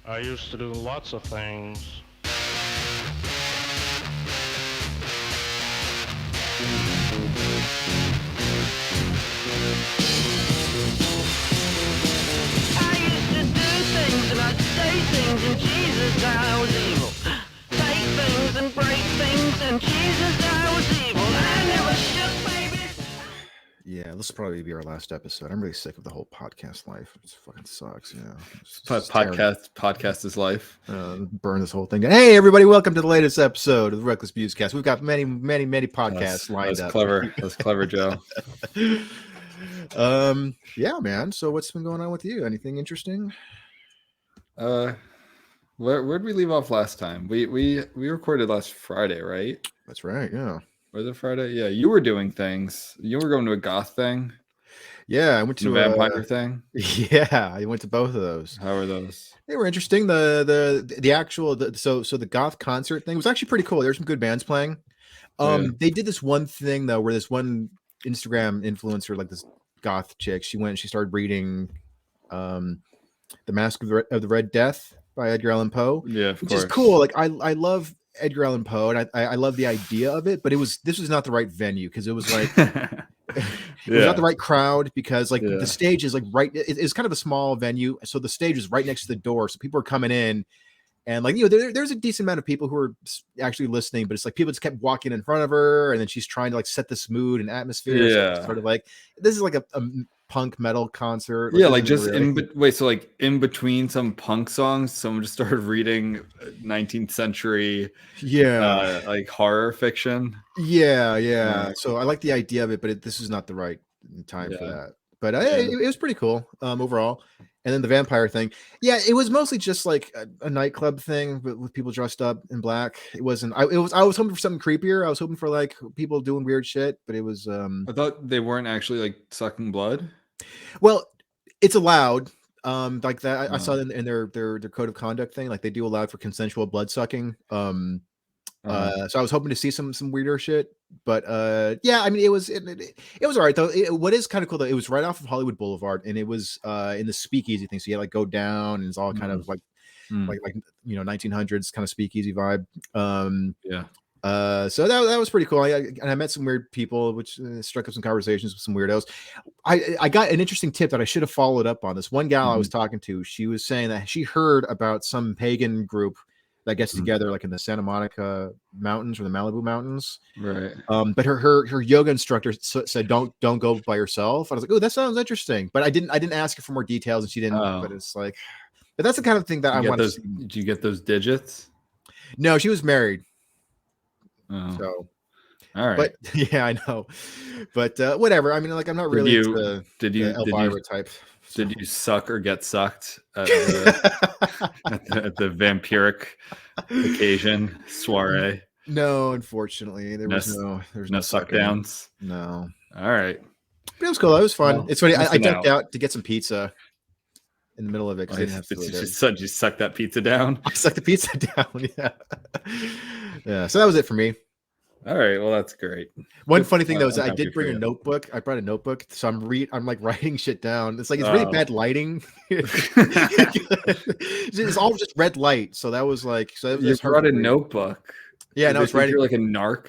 I used to do lots of things. I used to do things and I'd say things and Jesus, I was evil. Take things and break things and Jesus, I was evil. I never shook, baby. Yeah, this will probably be our last episode. I'm really sick of the whole podcast life. It fucking sucks, It's Podcast is life. Burn this whole thing down. Hey, everybody, welcome to the latest episode of the Reckless Musecast. We've got many podcasts lined up. That's clever, Joe. Yeah, man. So what's been going on with you? Anything interesting? Where'd we leave off last time? We recorded last Friday, right? That's right, yeah. Was it Friday? Yeah, you were doing things. You were going to a goth thing. Yeah, I went to a vampire thing. Yeah, I went to both of those. How were those? They were interesting. The actual so the goth concert thing was actually pretty cool. There's some good bands playing. They did this one thing though, where this one Instagram influencer, like this goth chick, she started reading The Mask of the Red Death by Edgar Allan Poe. Yeah, which is cool. Like I love Edgar Allan Poe, and I love the idea of it, but this was not the right venue because it was like it was not the right crowd because like the stage is like right. It's kind of a small venue, so the stage is right next to the door, so people are coming in, and like there's a decent amount of people who are actually listening, but it's like people just kept walking in front of her, and then she's trying to like set this mood and atmosphere. Yeah, so sort of like this is like a punk metal concert. Yeah, like just so like in between some punk songs, someone just started reading 19th century like horror fiction. Yeah. So I like the idea of it, but this is not the right time for that. But it was pretty cool overall. And then the vampire thing, it was mostly just like a nightclub thing with people dressed up in black. It wasn't. I was hoping for something creepier. I was hoping for like people doing weird shit, but it was. I thought they weren't actually like sucking blood. Well, it's allowed. Like that, I saw in their code of conduct thing. Like they do allow for consensual blood sucking. So I was hoping to see some weirder shit, but I mean it was all right though. What is kind of cool though, it was right off of Hollywood Boulevard, and it was in the speakeasy thing. So you had like go down, and it's all kind of like 1900s kind of speakeasy vibe. So that was pretty cool. And I met some weird people, which struck up some conversations with some weirdos. I got an interesting tip that I should have followed up on. This one gal I was talking to, she was saying that she heard about some pagan group that gets together like in the Santa Monica Mountains or the Malibu Mountains, right? But her yoga instructor said don't go by yourself. I was like, oh, that sounds interesting, but I didn't ask her for more details, and she didn't. But it's like, but that's the kind of thing that I want to see. Did you get those digits? No, she was married. Oh. So, all right. But yeah, I know. But whatever. I mean, like, I'm not really did you Elvira type. So. Did you suck or get sucked at the vampiric occasion soiree? No, unfortunately, there was no suck downs. No. All right. But it was cool. It was fun. Well, it's funny. I ducked out to get some pizza in the middle of it because I didn't have to. Did you suck that pizza down? I sucked the pizza down. Yeah. So that was it for me. All right. Well, that's great. One funny thing though is I did bring a notebook. I brought a notebook, so I'm like writing shit down. It's like it's really bad lighting. It's all just red light. So that was like you brought a notebook. Yeah, and I was writing. You're like a narc.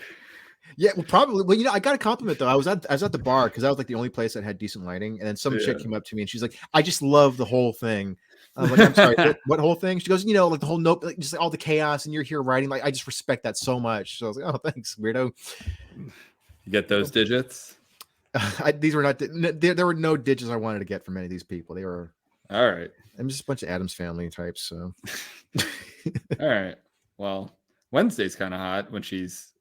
Yeah, well, probably. Well, I got a compliment though. I was at the bar because that was like the only place that had decent lighting, and then some chick came up to me and she's like, "I just love the whole thing." I was like, "I'm sorry, what whole thing?" She goes, like the whole note, like just all the chaos, and you're here writing. Like, I just respect that so much. So I was like, "Oh, thanks, weirdo." You get those digits? These were not. There were no digits I wanted to get from any of these people. They were all right. I'm just a bunch of Addams Family types. So, all right. Well, Wednesday's kind of hot when she's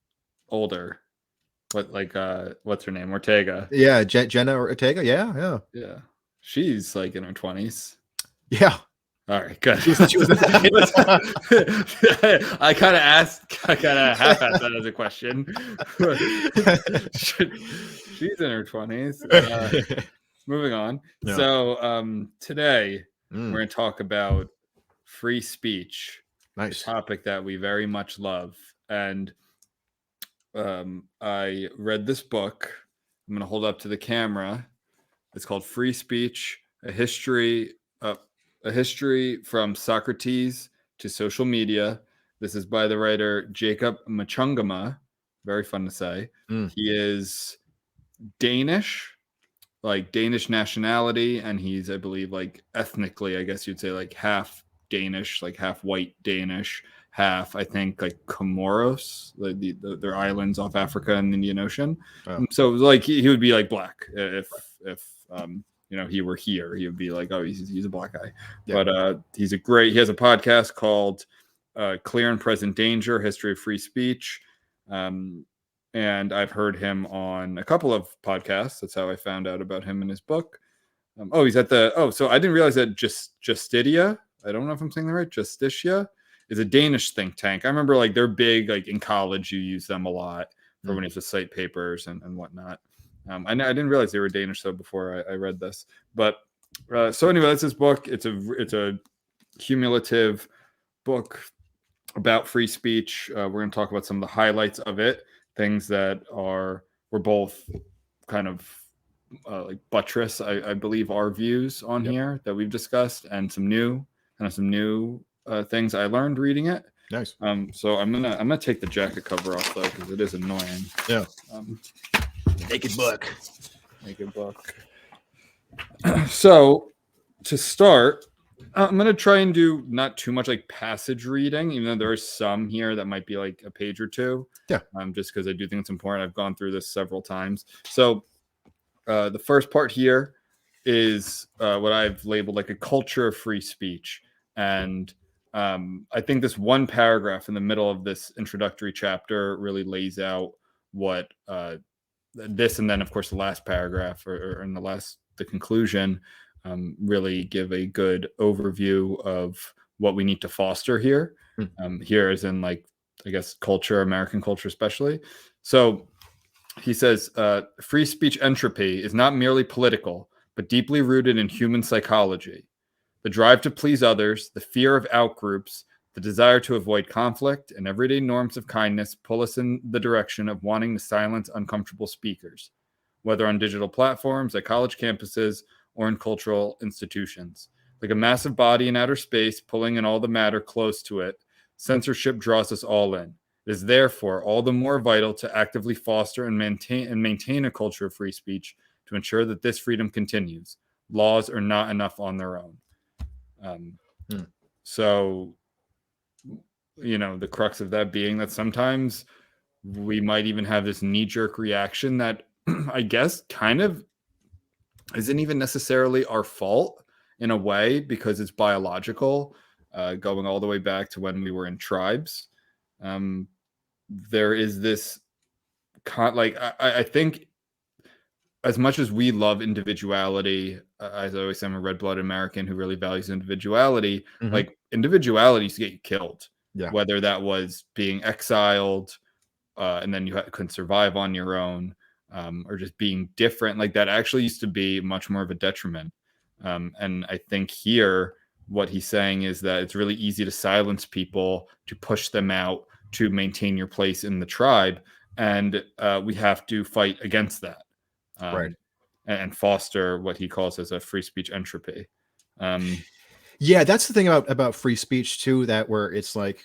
older. What's her name? Ortega. Yeah, Jenna Ortega. Yeah. She's like in her 20s. Yeah. All right, good. I kind of half-assed that as a question. She's in her 20s. Moving on. Yeah. So today we're going to talk about free speech. Nice. A topic that we very much love. And I read this book. I'm going to hold up to the camera. It's called Free Speech, A History A History from Socrates to Social Media. This is by the writer Jacob Machungama. Very fun to say. He is Danish, like Danish nationality, and he's, I believe, like ethnically, I guess you'd say, like half Danish, like half white Danish, half, I think, like Comoros, like their islands off Africa and the Indian Ocean. So like he would be like black if he were here, he would be like, oh, he's a black guy. But he has a podcast called Clear and Present Danger: History of Free Speech. And I've heard him on a couple of podcasts. That's how I found out about him and his book. He's at so I didn't realize that Justitia, I don't know if I'm saying that right, Justitia is a Danish think tank. I remember like they're big, like in college, you use them a lot for when you have to cite papers and whatnot. I didn't realize they were Danish though before I read this. But so anyway, that's his book. It's a cumulative book about free speech. We're going to talk about some of the highlights of it, things that were both kind of like buttress, I believe, our views on here that we've discussed, and some new things I learned reading it. Nice. So I'm gonna take the jacket cover off though, because it is annoying. Yeah. Naked book. So to start, I'm going to try and do not too much like passage reading, even though there are some here that might be like a page or two. Yeah. Just because I do think it's important. I've gone through this several times. So the first part here is what I've labeled like a culture of free speech. And I think this one paragraph in the middle of this introductory chapter really lays out what this, and then of course the last paragraph or in the conclusion really give a good overview of what we need to foster here. Here is in like, I guess, culture, American culture especially. So he says, free speech entropy is not merely political, but deeply rooted in human psychology. The drive to please others, the fear of outgroups, the desire to avoid conflict, and everyday norms of kindness pull us in the direction of wanting to silence uncomfortable speakers, whether on digital platforms, at college campuses, or in cultural institutions. Like a massive body in outer space pulling in all the matter close to it, censorship draws us all in. It is therefore all the more vital to actively foster and maintain a culture of free speech to ensure that this freedom continues. Laws are not enough on their own. So, the crux of that being that sometimes we might even have this knee-jerk reaction that I guess kind of isn't even necessarily our fault in a way, because it's biological, going all the way back to when we were in tribes. There is this I think as much as we love individuality, as I always say, I'm a red-blooded American who really values individuality. Like individuality used to get you killed, whether that was being exiled and then you couldn't survive on your own, or just being different. Like that actually used to be much more of a detriment. And I think here what he's saying is that it's really easy to silence people, to push them out, to maintain your place in the tribe. And we have to fight against that. And foster what he calls as a free speech entropy. That's the thing about free speech too, that where it's like,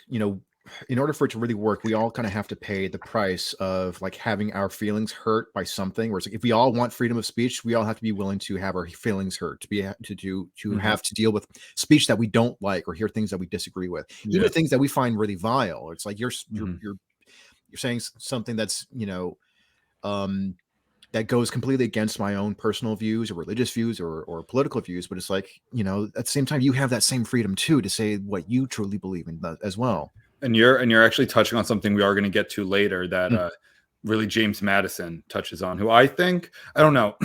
in order for it to really work, we all kind of have to pay the price of like having our feelings hurt by something. Where it's like, if we all want freedom of speech, we all have to be willing to have our feelings hurt, to have to deal with speech that we don't like, or hear things that we disagree with, even things that we find really vile. It's like you're saying something that's that goes completely against my own personal views or religious views or political views. But it's like, at the same time, you have that same freedom too, to say what you truly believe in as well. And you're actually touching on something we are going to get to later that really James Madison touches on, who I think, I don't know,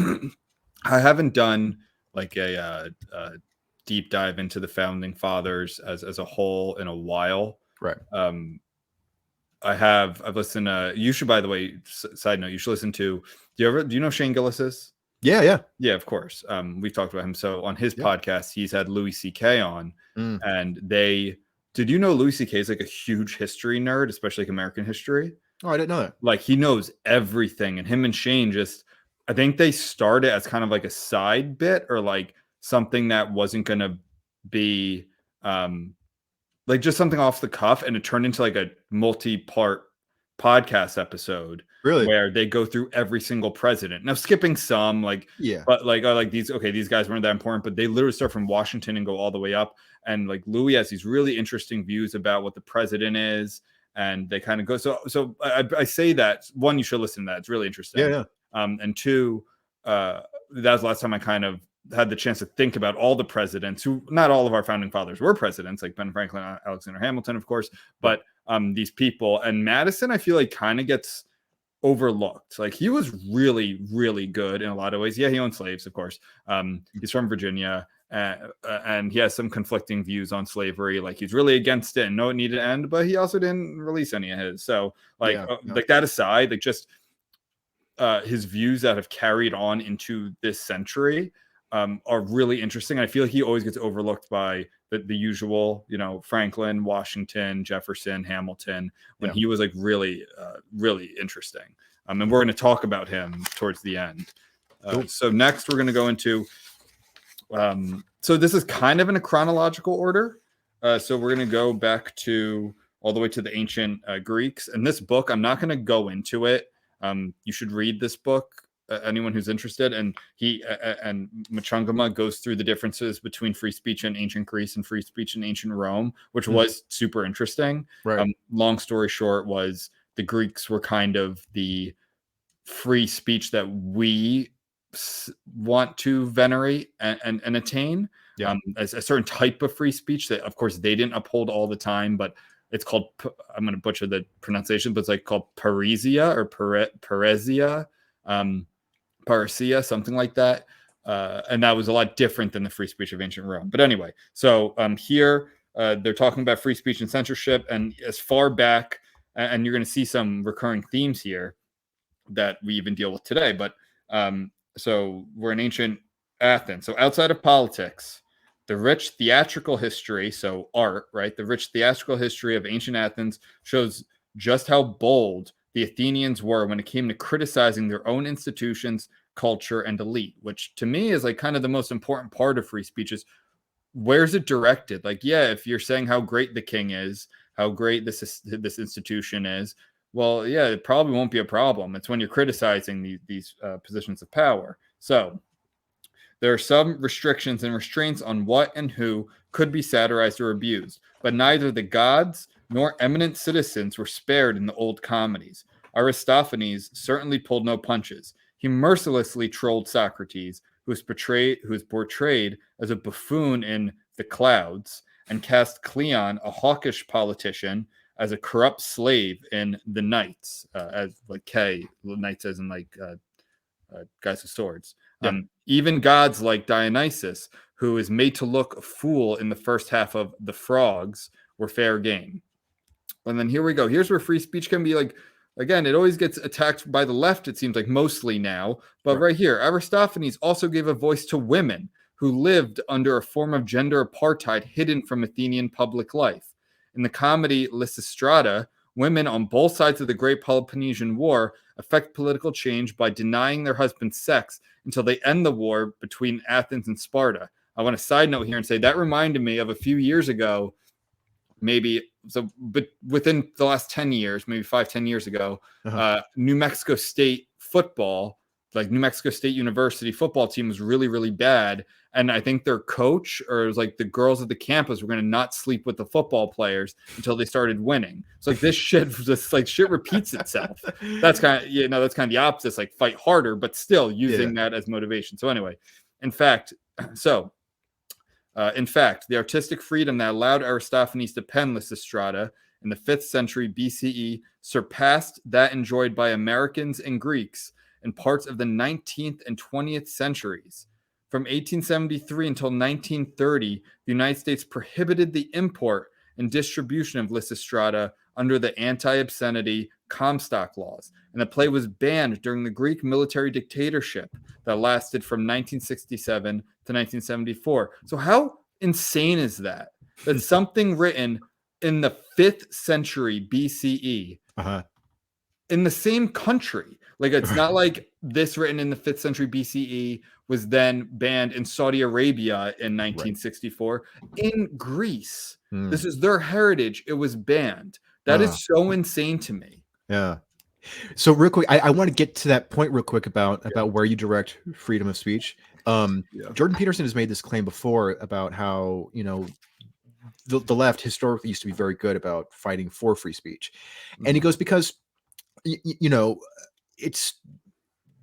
I haven't done like a deep dive into the founding fathers as a whole in a while. Right. I've listened to, you should, by the way, side note, you should listen to, do you know Shane Gillis is? Yeah, of course. We've talked about him. So on his podcast, he's had Louis C.K. on, and did you know Louis C.K. is like a huge history nerd, especially like American history? Oh, I didn't know that. Like he knows everything, and him and Shane I think they started as kind of like a side bit, or like something that wasn't going to be like just something off the cuff, and it turned into like a multi-part podcast episode where they go through every single president. Now skipping some, like, but like, oh, like these guys weren't that important, but they literally start from Washington and go all the way up. And like Louis has these really interesting views about what the president is, and they kind of go. So I say that, one, you should listen to that. It's really interesting. And two, that was the last time I kind of had the chance to think about all the presidents, who not all of our founding fathers were presidents, like Ben Franklin, Alexander Hamilton, of course, but these people. And Madison, I feel like kind of gets overlooked. Like he was really, really good in a lot of ways. Yeah, he owned slaves, of course. He's from Virginia, and he has some conflicting views on slavery. Like he's really against it and know it needed to end, but he also didn't release any of his. So like, like that aside, like just his views that have carried on into this century are really interesting. I feel like he always gets overlooked by the usual, you know, Franklin, Washington, Jefferson, Hamilton, when he was like really, really interesting. And we're going to talk about him towards the end. So next we're going to go into, so this is kind of in a chronological order. So we're going to go back to all the way to the ancient Greeks. And this book, I'm not going to go into it. You should read this book. Anyone who's interested, and and Muchungama goes through the differences between free speech in ancient Greece and free speech in ancient Rome, which was super interesting. Long story short was the Greeks were kind of the free speech that we want to venerate and attain, as a certain type of free speech that, of course, they didn't uphold all the time, but it's called, I'm going to butcher the pronunciation, but it's like called paresia or paresia. Parousia, something like that. And that was a lot different than the free speech of ancient Rome. But anyway, so here they're talking about free speech and censorship. And as far back, and you're going to see some recurring themes here that we even deal with today. But so we're in ancient Athens. So outside of politics, the rich theatrical history, so art, right? The rich theatrical history of ancient Athens shows just how bold the Athenians were when it came to criticizing their own institutions, culture, and elite, which to me is like kind of the most important part of free speech is where's it directed? Like, yeah, if you're saying how great the king is, how great this institution is, well, yeah, it probably won't be a problem. It's when you're criticizing these positions of power. So there are some restrictions and restraints on what and who could be satirized or abused, but neither the gods nor eminent citizens were spared in the old comedies. Aristophanes certainly pulled no punches. He mercilessly trolled Socrates, who was portrayed as a buffoon in The Clouds, and cast Cleon, a hawkish politician, as a corrupt slave in The Knights, as like Knights as in like guys with swords. Even gods like Dionysus, who is made to look a fool in the first half of The Frogs, were fair game. And then here we go. Here's where free speech can be like, again, it always gets attacked by the left, it seems like mostly now. But right here, Aristophanes also gave a voice to women who lived under a form of gender apartheid hidden from Athenian public life. In the comedy Lysistrata, women on both sides of the Great Peloponnesian War affect political change by denying their husband's sex until they end the war between Athens and Sparta. I want to side note here and say that reminded me of a few years ago, but within the last 10 years, maybe 5-10 years ago, New Mexico State football, like New Mexico State University football team was really, really bad. And I think their coach or it was like the girls at the campus were going to not sleep with the football players until they started winning. So like this shit just like shit repeats itself. That's kind of, that's kind of the opposite. It's like fight harder, but still using that as motivation. So anyway, in fact, the artistic freedom that allowed Aristophanes to pen Lysistrata in the 5th century BCE surpassed that enjoyed by Americans and Greeks in parts of the 19th and 20th centuries. From 1873 until 1930, the United States prohibited the import and distribution of Lysistrata under the anti-obscenity Comstock laws, and the play was banned during the Greek military dictatorship that lasted from 1967 to 1974. So how insane is that? That something written in the 5th century BCE in the same country. Like, it's not like this written in the 5th century BCE was then banned in Saudi Arabia in 1964. In Greece, this is their heritage. It was banned. That is so insane to me. Yeah. So real quick, I want to get to that point real quick about where you direct freedom of speech. Jordan Peterson has made this claim before about how, you know, the left historically used to be very good about fighting for free speech. And he goes, because, you know, it's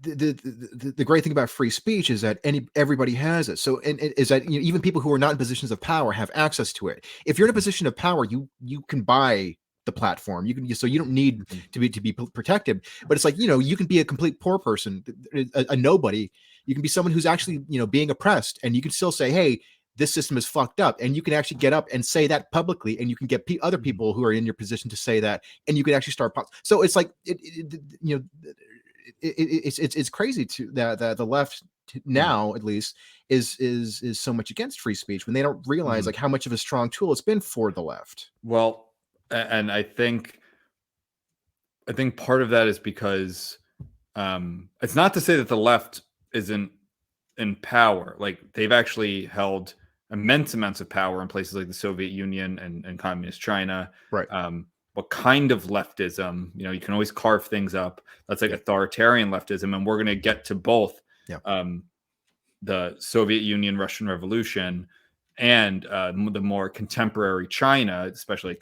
the great thing about free speech is that everybody has it. So, and is that, you know, even people who are not in positions of power have access to it. If you're in a position of power, you can buy the platform. So you don't need to be protected. But it's like, you know, you can be a complete poor person, a nobody. You can be someone who's actually, you know, being oppressed, and you can still say, hey, this system is fucked up, and you can actually get up and say that publicly, and you can get other people who are in your position to say that, and you can actually start. So it's like, you know, it's crazy to that the left now, at least, is so much against free speech when they don't realize like how much of a strong tool it's been for the left. Well, and I think part of that is because it's not to say that the left isn't in power. Like, they've actually held immense amounts of power in places like the Soviet Union and communist China. Right. What kind of leftism? You know, you can always carve things up. That's like authoritarian leftism, and we're going to get to both the Soviet Union, Russian Revolution, and the more contemporary China, especially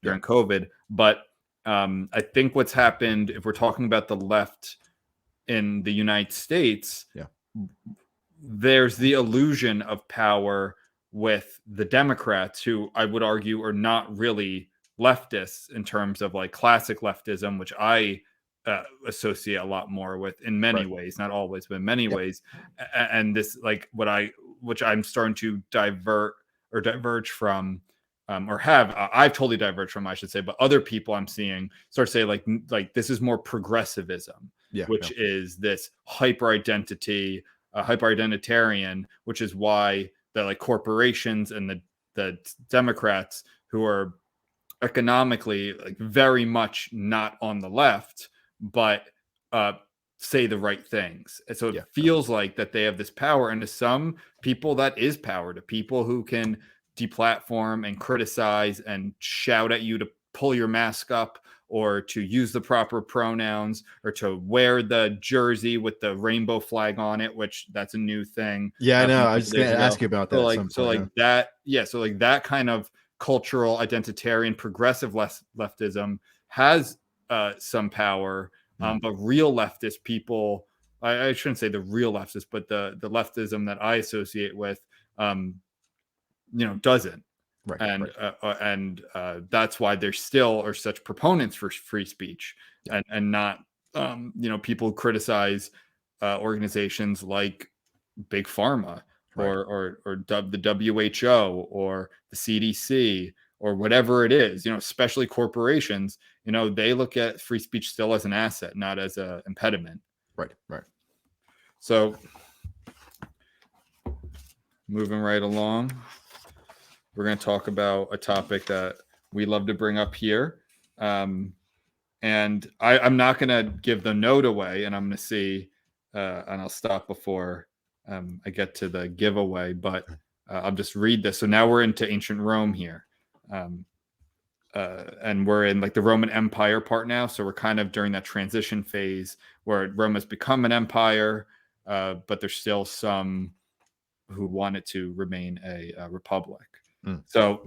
during COVID. But I think what's happened, if we're talking about the left in the United States, there's the illusion of power with the Democrats, who I would argue are not really leftists in terms of like classic leftism, which I associate a lot more with in many ways, not always, but in many ways. And this, like, which I'm starting to diverge from, I've totally diverged from, I should say, but other people I'm seeing start to say like this is more progressivism, which is this hyper identitarian, which is why the like corporations and the Democrats, who are economically like very much not on the left, but say the right things. And so it feels like that they have this power, and to some people that is power, to people who can deplatform and criticize and shout at you to pull your mask up, or to use the proper pronouns, or to wear the jersey with the rainbow flag on it, which that's a new thing. Yeah, I know. I was just going to ask you about that. So like that kind of cultural identitarian progressive leftism has some power, but real leftist people, I shouldn't say the real leftists, but the leftism that I associate with, you know, doesn't. And that's why there still are such proponents for free speech, and not you know, people criticize organizations like Big Pharma, or the WHO or the CDC or whatever it is, you know, especially corporations. You know, they look at free speech still as an asset, not as an impediment. Right. So moving right along, we're going to talk about a topic that we love to bring up here. And I'm not going to give the note away, and I'm going to see, and I'll stop before I get to the giveaway, but I'll just read this. So now we're into ancient Rome here. And we're in like the Roman Empire part now. So we're kind of during that transition phase where Rome has become an empire, but there's still some who want it to remain a republic. So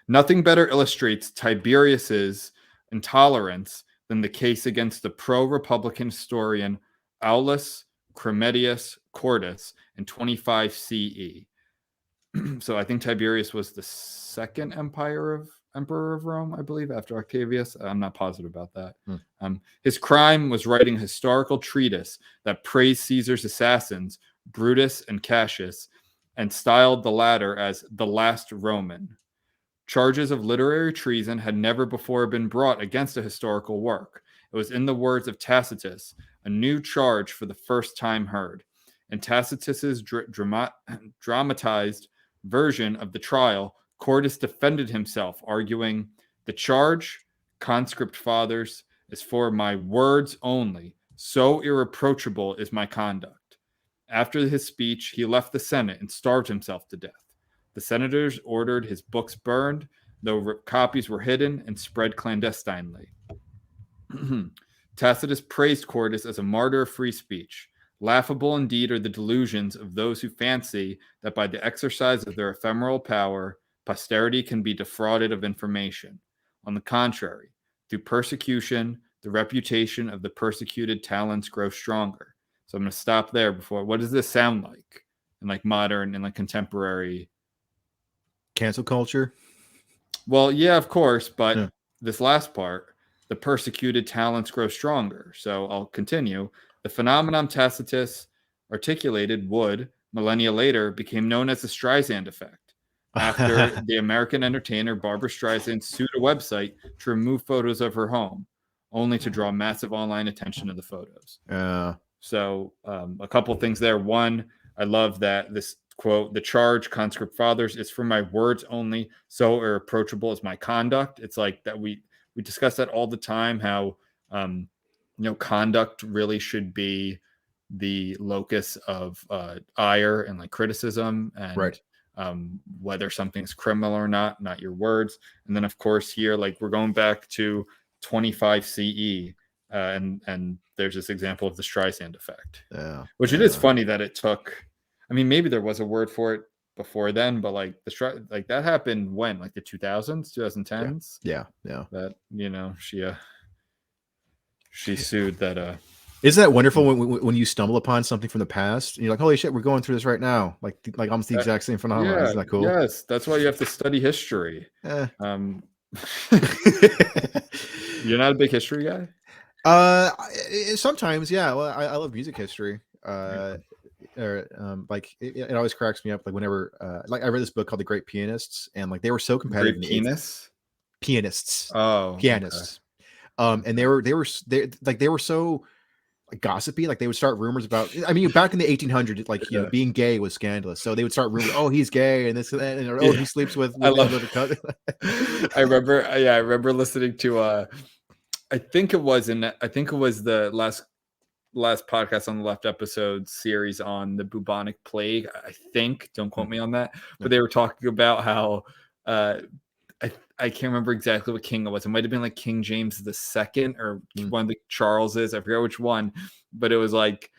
nothing better illustrates Tiberius's intolerance than the case against the pro-republican historian Aulus Cremedius Cordus in 25 CE. So I think Tiberius was the second emperor of Rome, I believe, after Octavius. I'm not positive about that. His crime was writing a historical treatise that praised Caesar's assassins, Brutus and Cassius, and styled the latter as the last Roman. Charges of literary treason had never before been brought against a historical work. It was, in the words of Tacitus, a new charge for the first time heard. In Tacitus's dramatized version of the trial, Cordus defended himself, arguing, "The charge conscript fathers is for my words only. So irreproachable is my conduct. After his speech, he left the Senate and starved himself to death. The senators ordered his books burned, though copies were hidden and spread clandestinely. Tacitus praised Cordus as a martyr of free speech. Laughable indeed are the delusions of those who fancy that by the exercise of their ephemeral power, posterity can be defrauded of information. On the contrary, through persecution, the reputation of the persecuted talents grows stronger. So I'm going to stop there before. What does this sound like in like modern and like contemporary cancel culture? Well, yeah, of course, but this last part, the persecuted talents grow stronger. So I'll continue. The phenomenon Tacitus articulated would, millennia later, became known as the Streisand effect. After the American entertainer Barbra Streisand sued a website to remove photos of her home, only to draw massive online attention to the photos. So a couple things there. One, I love that this quote, the charge, conscript fathers, is for my words only, so irreproachable is my conduct. It's like that we discuss that all the time, how conduct really should be the locus of ire and like criticism, and right. Whether something's criminal or not your words. And then of course here, like we're going back to 25 CE, and there's this example of the Streisand effect, which it is funny that it took. I mean, maybe there was a word for it before then, but like that happened when, like the 2000s, 2010s. Yeah. That she sued that. Isn't that wonderful when you stumble upon something from the past and you're like, holy shit, we're going through this right now, like almost the exact same phenomenon. Isn't that cool? Yes, that's why you have to study history. You're not a big history guy. Sometimes, yeah. Well, I love music history. Like it always cracks me up, like whenever like I read this book called The Great Pianists, and like they were so competitive. Pianists. And they were so like gossipy, like they would start rumors about, I mean, back in the 1800s, like being gay was scandalous, so they would start rumors, oh, he's gay and this and that, and he sleeps with I remember listening to I think it was the last podcast on the Left episode series on the bubonic plague. I think, don't quote me on that, but they were talking about how I can't remember exactly what king it was. It might have been like King James II or one of the Charleses. I forget which one, but it was like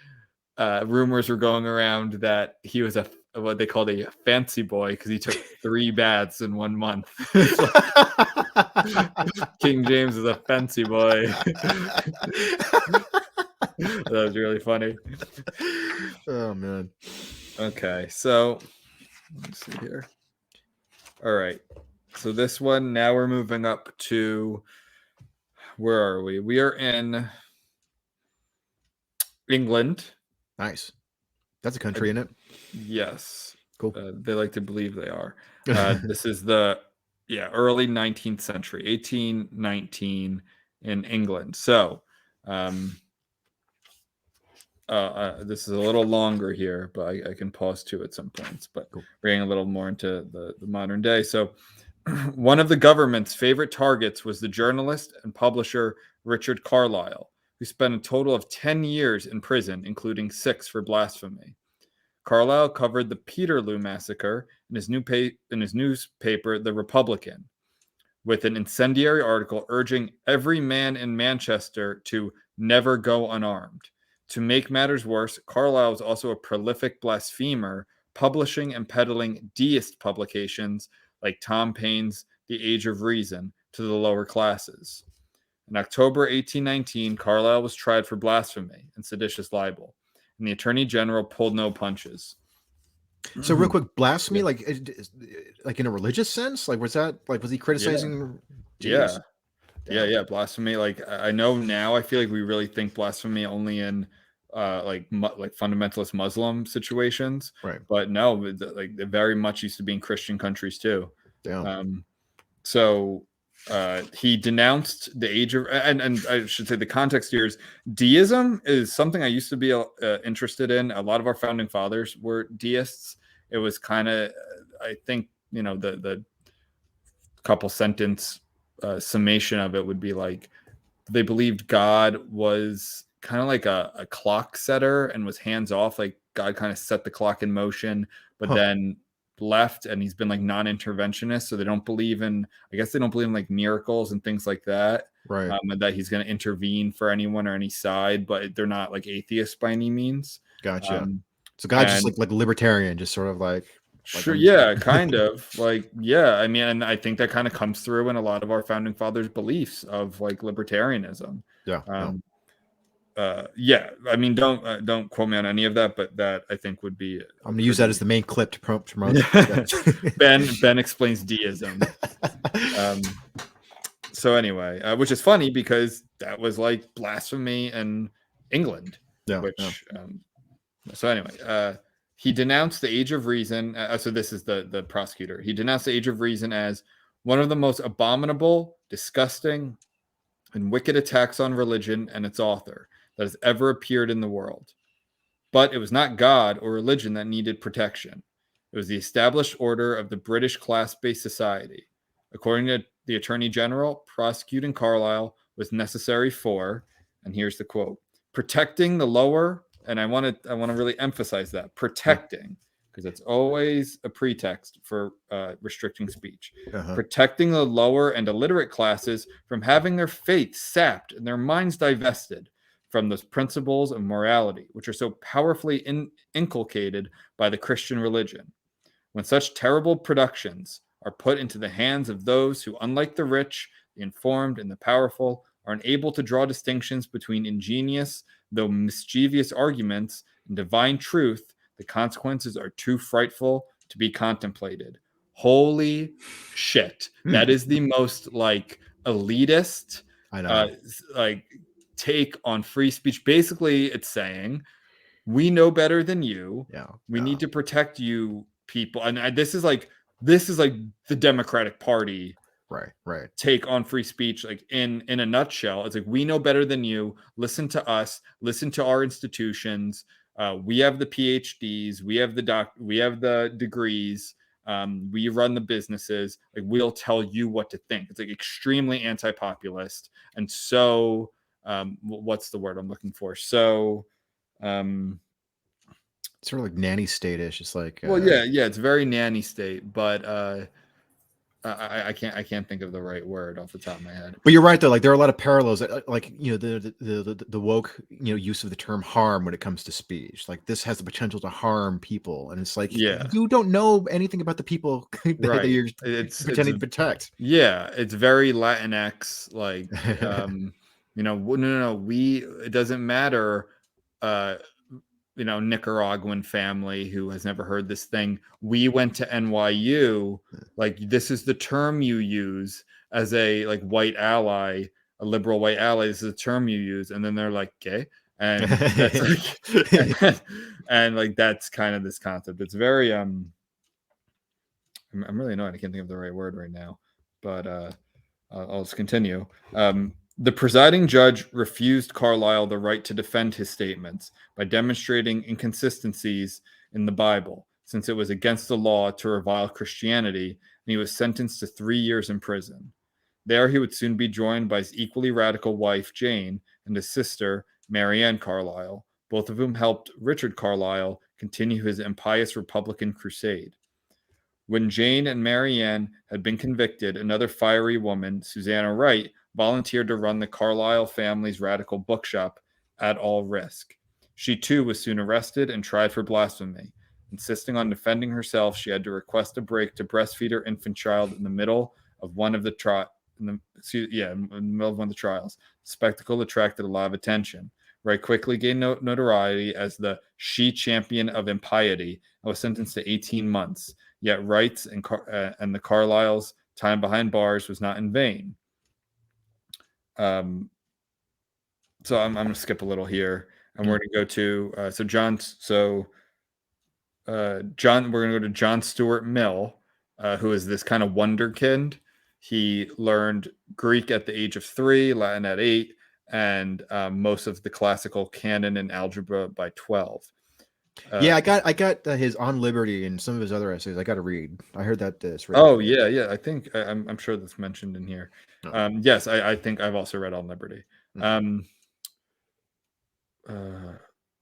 rumors were going around that he was what they called a fancy boy because he took 3 baths in 1 month. King James is a fancy boy. That was really funny. Oh man. Okay, so let's see here. All right. So this one, now we're moving up to, where are we? We are in England. Nice. That's a country, isn't it? Yes. Cool. They like to believe they are. This is the early 19th century, 1819 in England. So this is a little longer here, but I can pause too at some points, but bringing a little more into the modern day. So one of the government's favorite targets was the journalist and publisher Richard Carlile, who spent a total of 10 years in prison, including 6 for blasphemy. Carlile covered the Peterloo massacre in his newspaper, The Republican, with an incendiary article urging every man in Manchester to never go unarmed. To make matters worse, Carlile was also a prolific blasphemer, publishing and peddling deist publications like Tom Paine's The Age of Reason to the lower classes. In October 1819, Carlile was tried for blasphemy and seditious libel, and the Attorney General pulled no punches. So real quick, blasphemy, like in a religious sense? Like was he criticizing? Yeah. Blasphemy. Like I know now, I feel like we really think blasphemy only in like fundamentalist Muslim situations, right? But no, like they very much used to be in Christian countries too. Damn. So he denounced the age of, and I should say the context here is deism is something I used to be interested in. A lot of our founding fathers were deists. It was kind of, I think, the couple sentence summation of it would be like they believed God was kind of like a clock setter and was hands off. Like God kind of set the clock in motion, but then left, and he's been like non-interventionist. So they don't believe in, I guess they don't believe in like miracles and things like that. Right. And that he's going to intervene for anyone or any side, but they're not like atheists by any means. Gotcha. So God's just like libertarian, just sort of like sure, yeah, kind of like, yeah. I mean, and I think that kind of comes through in a lot of our founding fathers' beliefs of like libertarianism. Yeah. Yeah. I mean, don't quote me on any of that, but that I think would be. I'm gonna use that as the main clip to promote. Ben explains deism. So anyway, which is funny because that was like blasphemy in England. Yeah. So anyway, he denounced the Age of Reason. So this is the prosecutor. He denounced the Age of Reason as one of the most abominable, disgusting, and wicked attacks on religion and its author that has ever appeared in the world. But it was not God or religion that needed protection. It was the established order of the British class-based society. According to the Attorney General, prosecuting Carlyle was necessary for, and here's the quote, protecting the lower, and I want to really emphasize that, protecting, because it's always a pretext for restricting speech. Protecting the lower and illiterate classes from having their faith sapped and their minds divested from those principles of morality, which are so powerfully inculcated by the Christian religion. When such terrible productions are put into the hands of those who, unlike the rich, the informed, and the powerful, are unable to draw distinctions between ingenious, though mischievous arguments and divine truth, the consequences are too frightful to be contemplated. Holy shit. That is the most like elitist like take on free speech. Basically, it's saying we know better than you. We need to protect you people. And this is like the Democratic Party right take on free speech, like in a nutshell. It's like, we know better than you. Listen to us, listen to our institutions. We have the PhDs, we have the degrees, we run the businesses, like we'll tell you what to think. It's like extremely anti-populist, and so what's the word I'm looking for? So sort of like nanny state-ish. It's like well, yeah, it's very nanny state, but I can't think of the right word off the top of my head. But you're right though. Like there are a lot of parallels. Like the woke use of the term harm when it comes to speech. Like this has the potential to harm people, and it's like you don't know anything about the people that you're pretending to protect. Yeah, it's very Latinx. Like no. It doesn't matter. Nicaraguan family who has never heard this thing. We went to NYU. Like this is the term you use as a like white ally, a liberal white ally. This is a term you use, and then they're like, "Okay," and that's like, and like that's kind of this concept. It's very I'm really annoyed. I can't think of the right word right now, but I'll just continue. The presiding judge refused Carlyle the right to defend his statements by demonstrating inconsistencies in the Bible, since it was against the law to revile Christianity, and he was sentenced to 3 years in prison. There he would soon be joined by his equally radical wife, Jane, and his sister, Marianne Carlyle, both of whom helped Richard Carlyle continue his impious Republican crusade. When Jane and Marianne had been convicted, another fiery woman, Susanna Wright, volunteered to run the Carlyle family's radical bookshop at all risk. She too was soon arrested and tried for blasphemy. Insisting on defending herself, she had to request a break to breastfeed her infant child in the middle of one of the trials. The spectacle attracted a lot of attention. Wright quickly gained notoriety as the she-champion of impiety and was sentenced to 18 months. Yet Wright's and the Carlyles' time behind bars was not in vain. So I'm going to skip a little here, and we're going to go to John. We're going to go to John Stuart Mill, who is this kind of wonderkind. He learned Greek at the age of 3, Latin at 8, and most of the classical canon and algebra by 12. Yeah, I got his On Liberty and some of his other essays. I got to read. I heard that it's really Oh cool. yeah. I think I'm sure that's mentioned in here. Oh. Yes, I think I've also read On Liberty. Mm.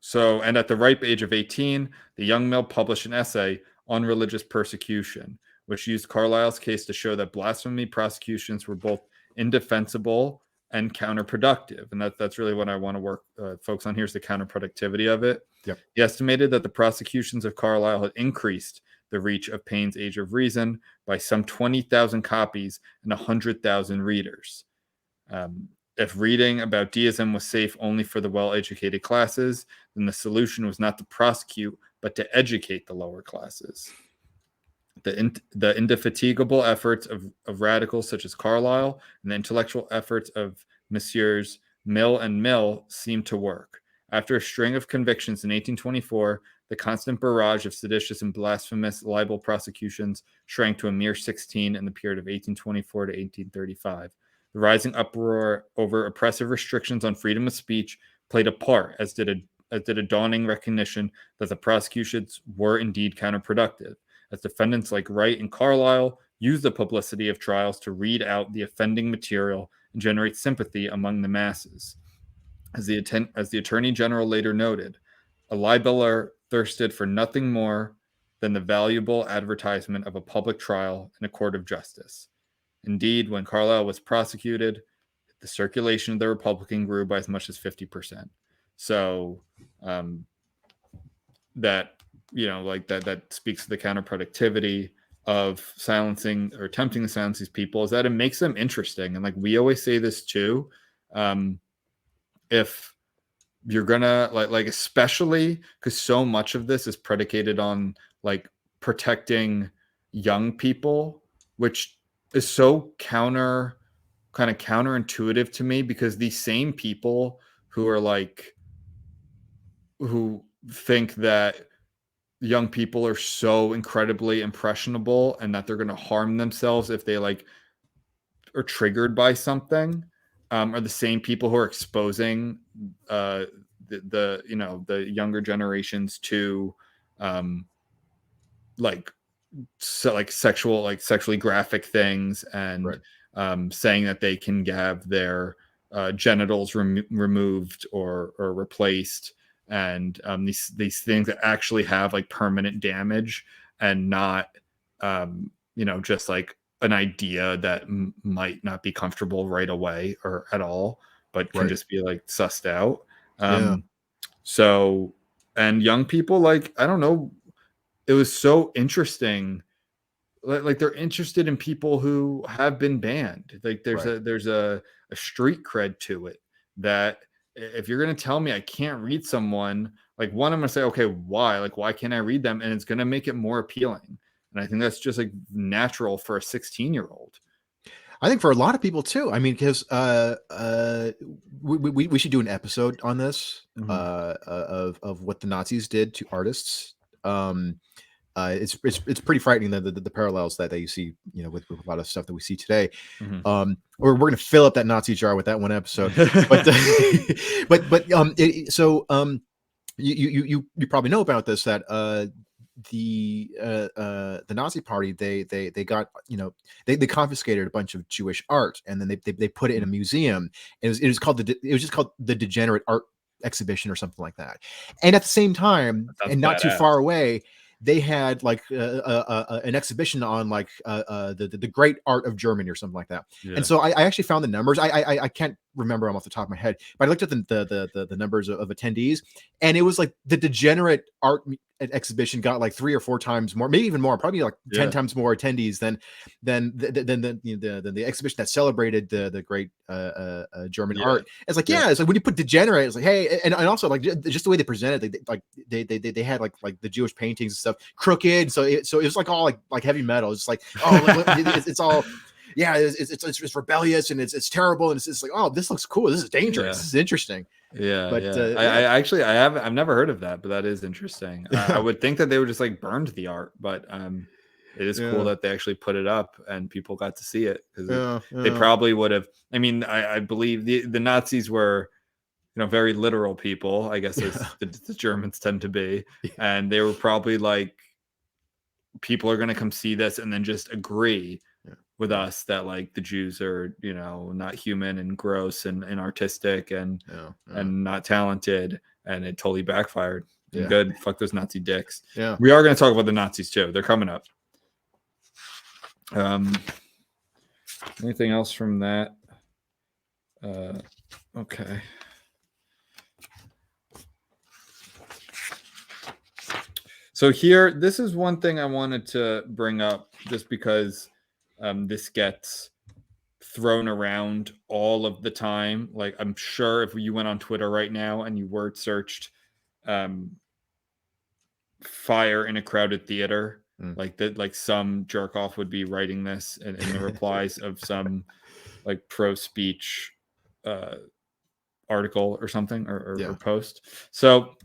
So, and at the ripe age of 18, the young Mill published an essay on religious persecution, which used Carlyle's case to show that blasphemy prosecutions were both indefensible and counterproductive. And that's really what I want to focus on here is the counterproductivity of it. Yep. He estimated that the prosecutions of Carlyle had increased the reach of Paine's Age of Reason by some 20,000 copies and 100,000 readers. If reading about deism was safe only for the well-educated classes, then the solution was not to prosecute, but to educate the lower classes. The indefatigable efforts of radicals such as Carlyle and the intellectual efforts of Messrs. Mill and Mill seemed to work. After a string of convictions in 1824, the constant barrage of seditious and blasphemous libel prosecutions shrank to a mere 16 in the period of 1824 to 1835. The rising uproar over oppressive restrictions on freedom of speech played a part, as did a dawning recognition that the prosecutions were indeed counterproductive, as defendants like Wright and Carlyle used the publicity of trials to read out the offending material and generate sympathy among the masses. As the Attorney General later noted, a libeller thirsted for nothing more than the valuable advertisement of a public trial in a court of justice. Indeed, when Carlyle was prosecuted, the circulation of the Republican grew by as much as 50%. So that, that speaks to the counterproductivity of silencing or attempting to silence these people, is that it makes them interesting. And we always say this too, if you're gonna especially because so much of this is predicated on protecting young people, which is so counterintuitive to me, because these same people who are who think that young people are so incredibly impressionable and that they're going to harm themselves if they are triggered by something, are the same people who are exposing the younger generations to sexually graphic things, and Right. saying that they can have their genitals removed or replaced, and these things that actually have permanent damage, and not just an idea that might not be comfortable right away or at all, but can just be sussed out. Yeah. So, and young people, I don't know, it was so interesting. They're interested in people who have been banned. There's a street cred to it, that if you're going to tell me I can't read someone, one, I'm going to say, okay, why? Why can't I read them? And it's going to make it more appealing. And I think that's just natural for a 16-year-old. I think for a lot of people too. I mean, because we should do an episode on this, of what the Nazis did to artists. It's pretty frightening, the parallels that you see, with a lot of stuff that we see today. We're going to fill up that Nazi jar with that one episode. You probably know about this, that the Nazi Party, they got, they confiscated a bunch of Jewish art, and then they put it in a museum. It was just called the Degenerate Art Exhibition or something like that. And at the same time, and not too far away, they had an exhibition on the great art of Germany or something like that. Yeah. And so I actually found the numbers. I can't remember them off the top of my head, but I looked at the numbers of attendees, and it was the Degenerate Art Exhibition got 3 or 4 times more, maybe even more, probably 10 times more attendees than the exhibition that celebrated the great German art. It's it's when you put degenerate, it's hey, and also just the way they presented, they had the Jewish paintings and stuff crooked, so it was all heavy metal. It's it's all. Yeah, it's rebellious, and it's terrible, and it's just oh, this looks cool. This is dangerous. This is interesting. Yeah, but I've never heard of that, but that is interesting. I would think that they would just burned the art, but it is cool that they actually put it up and people got to see it, because they probably would have. I mean, I believe the Nazis were very literal people, I guess, as the Germans tend to be. And they were probably like, people are going to come see this and then just agree with us that like the Jews are, not human and gross and artistic and not talented. And it totally backfired. And good. Fuck those Nazi dicks. Yeah. We are going to talk about the Nazis too. They're coming up. Anything else from that? Okay. So here, this is one thing I wanted to bring up just because this gets thrown around all of the time. Like, I'm sure if you went on Twitter right now and you word searched fire in a crowded theater, like some jerk off would be writing this in the replies of some like pro speech article or something or post. So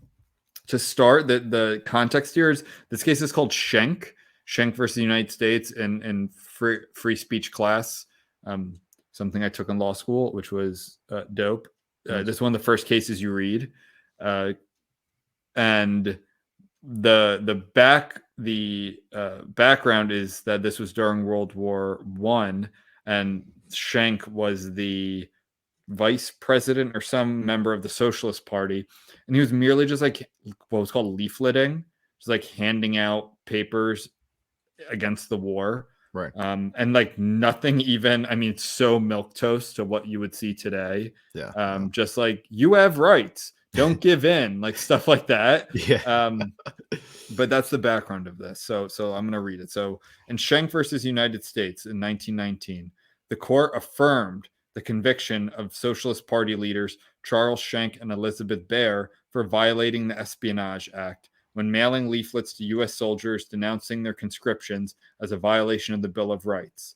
to start, the context here is this case is called Schenck versus the United States in free speech class, something I took in law school, which was dope. This is one of the first cases you read, and the background is that this was during World War I, and Schenck was the vice president or some member of the Socialist Party, and he was merely just like what was called leafleting, just like handing out papers against the war, right? And like nothing even, I mean, so milquetoast to what you would see today. Just like, you have rights, don't give in, like stuff like that. But that's the background of this. So I'm going to read it. So in Schenck versus United States in 1919, the court affirmed the conviction of Socialist Party leaders Charles Schenck and Elizabeth Baer for violating the Espionage Act when mailing leaflets to U.S. soldiers denouncing their conscriptions as a violation of the Bill of Rights.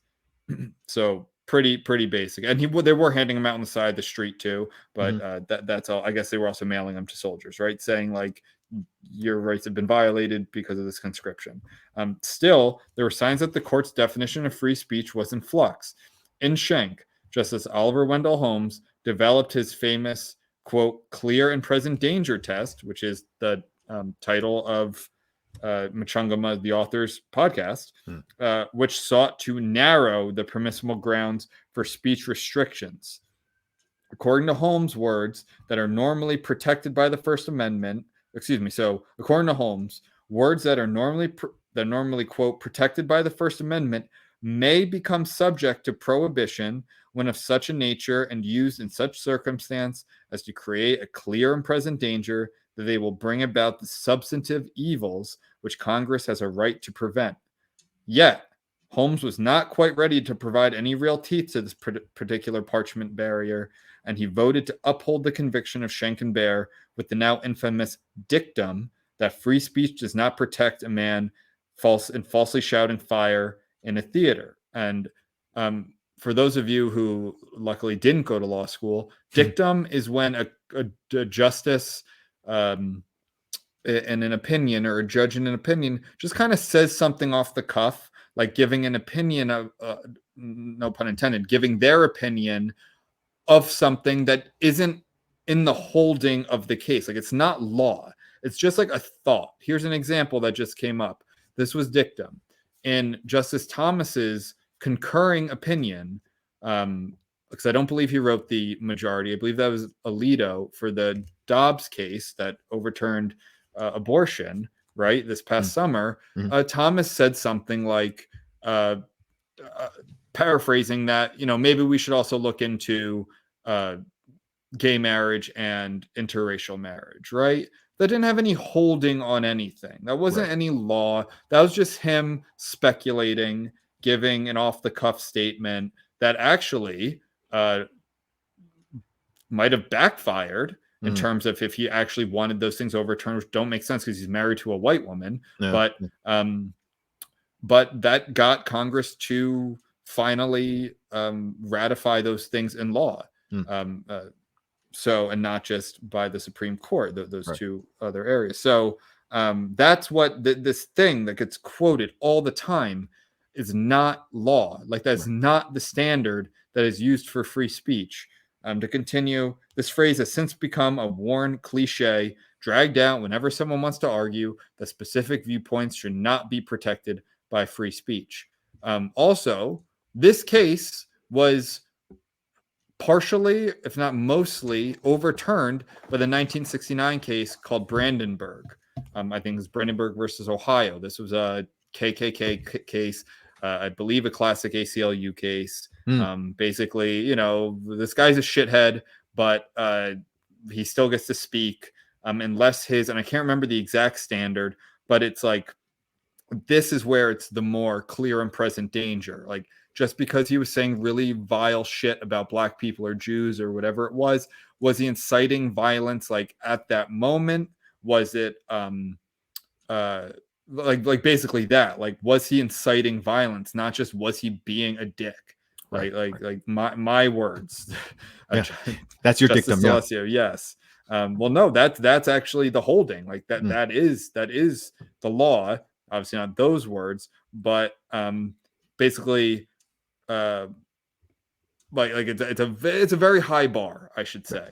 So pretty basic. And they were handing them out on the side of the street too, but that's all. I guess they were also mailing them to soldiers, right? Saying like, your rights have been violated because of this conscription. Still, there were signs that the court's definition of free speech was in flux. In Schenck, Justice Oliver Wendell Holmes developed his famous, quote, clear and present danger test, which is the title of Muchungama, the author's podcast, which sought to narrow the permissible grounds for speech restrictions. According to Holmes' words that are normally protected by the First Amendment, according to Holmes, words that are normally quote protected by the First Amendment may become subject to prohibition when of such a nature and used in such circumstance as to create a clear and present danger that they will bring about the substantive evils which Congress has a right to prevent. Yet, Holmes was not quite ready to provide any real teeth to this particular parchment barrier, and he voted to uphold the conviction of Schenck and Baer with the now infamous dictum that free speech does not protect a man falsely shouting fire in a theater. And for those of you who luckily didn't go to law school, dictum is when a justice in an opinion, or a judge in an opinion, just kind of says something off the cuff, like giving an opinion of, no pun intended, giving their opinion of something that isn't in the holding of the case. Like, it's not law. It's just like a thought. Here's an example that just came up. This was dictum. In Justice Thomas's concurring opinion, because I don't believe he wrote the majority. I believe that was Alito for the Dobbs case that overturned abortion, right, this past summer. Thomas said something like, paraphrasing that, maybe we should also look into gay marriage and interracial marriage, right? That didn't have any holding on anything. That wasn't any law. That was just him speculating, giving an off-the-cuff statement that actually might have backfired in terms of if he actually wanted those things overturned, which don't make sense because he's married to a white woman. But that got Congress to finally ratify those things in law. And not just by the Supreme Court, those two other areas. So that's what this thing that gets quoted all the time is not law. Like, that's not the standard that is used for free speech. To continue, this phrase has since become a worn cliche, dragged out whenever someone wants to argue that specific viewpoints should not be protected by free speech. Also, this case was partially, if not mostly, overturned by the 1969 case called Brandenburg. I think it's Brandenburg versus Ohio. This was a KKK case, I believe a classic ACLU case. Basically, you know, this guy's a shithead, but he still gets to speak unless his, and I can't remember the exact standard, but it's like, this is where it's the more clear and present danger. Like, just because he was saying really vile shit about black people or Jews or whatever it was he inciting violence like at that moment? Was it like basically that? Like, was he inciting violence? Not just was he being a dick? Right. Like my words. Yeah. That's your dictum. Yeah. Yes. Well, no, that's actually the holding. Like that is the law. Obviously not those words, but basically like it's a very high bar, I should say,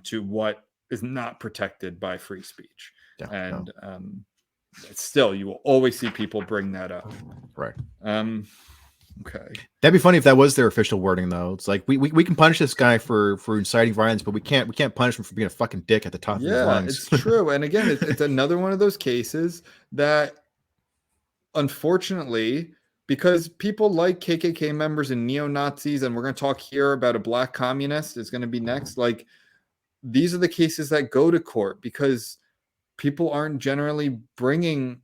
to what is not protected by free speech. And still, you will always see people bring that up. Right. Okay. That'd be funny if that was their official wording, though. It's like we can punish this guy for inciting violence, but we can't punish him for being a fucking dick at the top of his lungs. It's true. And again, it's another one of those cases that, unfortunately, because people like KKK members and neo-Nazis, and we're going to talk here about a black communist is going to be next. Like, these are the cases that go to court because people aren't generally bringing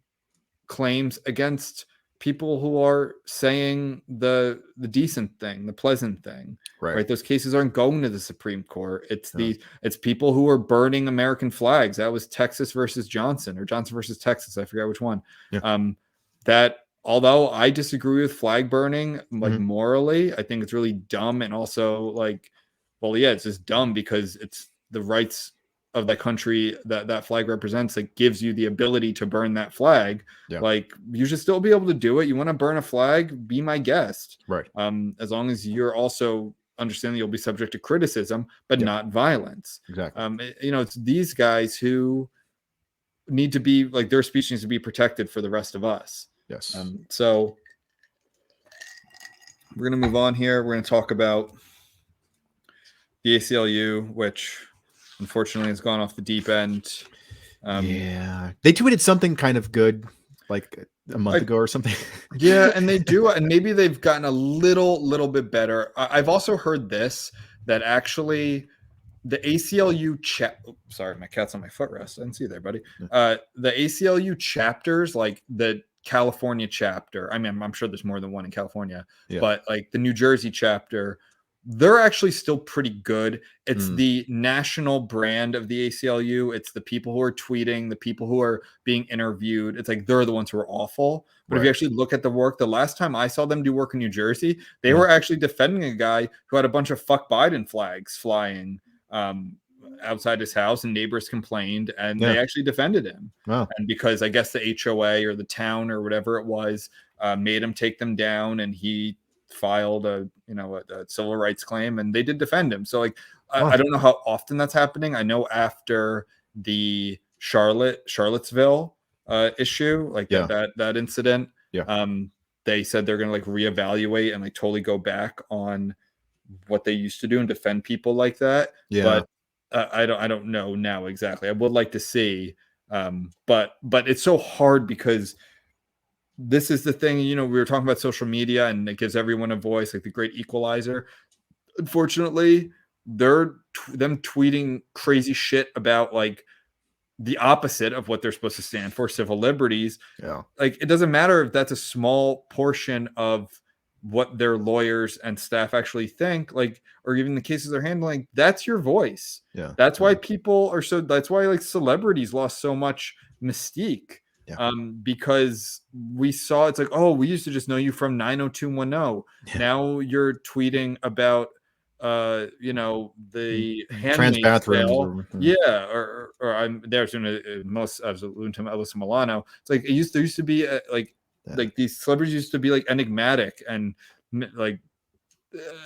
claims against people who are saying the decent thing, the pleasant thing, right? Those cases aren't going to the Supreme Court. It's people who are burning American flags. That was Texas versus Johnson, or Johnson versus Texas. I forget which one. That, although I disagree with flag burning, like morally, I think it's really dumb. And also like, well, yeah, it's just dumb because it's the rights of the country that flag represents, that gives you the ability to burn that flag. Like, you should still be able to do it. You want to burn a flag, be my guest. Right. As long as you're also understanding you'll be subject to criticism, but not violence. Exactly. You know, it's these guys who need to be, like, their speech needs to be protected for the rest of us. Yes. So we're going to move on here. We're going to talk about the ACLU, which unfortunately has gone off the deep end. They tweeted something kind of good like a month ago or something. And they do, and maybe they've gotten a little bit better. I've also heard this, that actually the ACLU sorry, my cat's on my footrest. I didn't see you there, buddy. The ACLU chapters, like the California chapter, I mean, I'm sure there's more than one in California, but like the New Jersey chapter, they're actually still pretty good. It's the national brand of the ACLU. It's the people who are tweeting, the people who are being interviewed. It's like, they're the ones who are awful. But if you actually look at the work, the last time I saw them do work in New Jersey, they were actually defending a guy who had a bunch of fuck Biden flags flying outside his house, and neighbors complained, and they actually defended him. And because I guess the HOA or the town or whatever it was made him take them down, and he filed a civil rights claim, and they did defend him. So like, I don't know how often that's happening. I know after the Charlottesville issue, like that incident, they said they're going to like reevaluate and like totally go back on what they used to do and defend people like that. But I don't know now exactly. I would like to see, but it's so hard because this is the thing, you know, we were talking about social media and it gives everyone a voice, like the great equalizer. Unfortunately, them tweeting crazy shit about like the opposite of what they're supposed to stand for, civil liberties. Like, it doesn't matter if that's a small portion of what their lawyers and staff actually think, like, or even the cases they're handling, that's your voice. That's why people are that's why like celebrities lost so much mystique. Because we saw, it's like, oh, we used to just know you from 90210. Now you're tweeting about the trans bathrooms. Or I'm there to Alyssa Milano. It's like there used to be like these celebrities used to be like enigmatic and like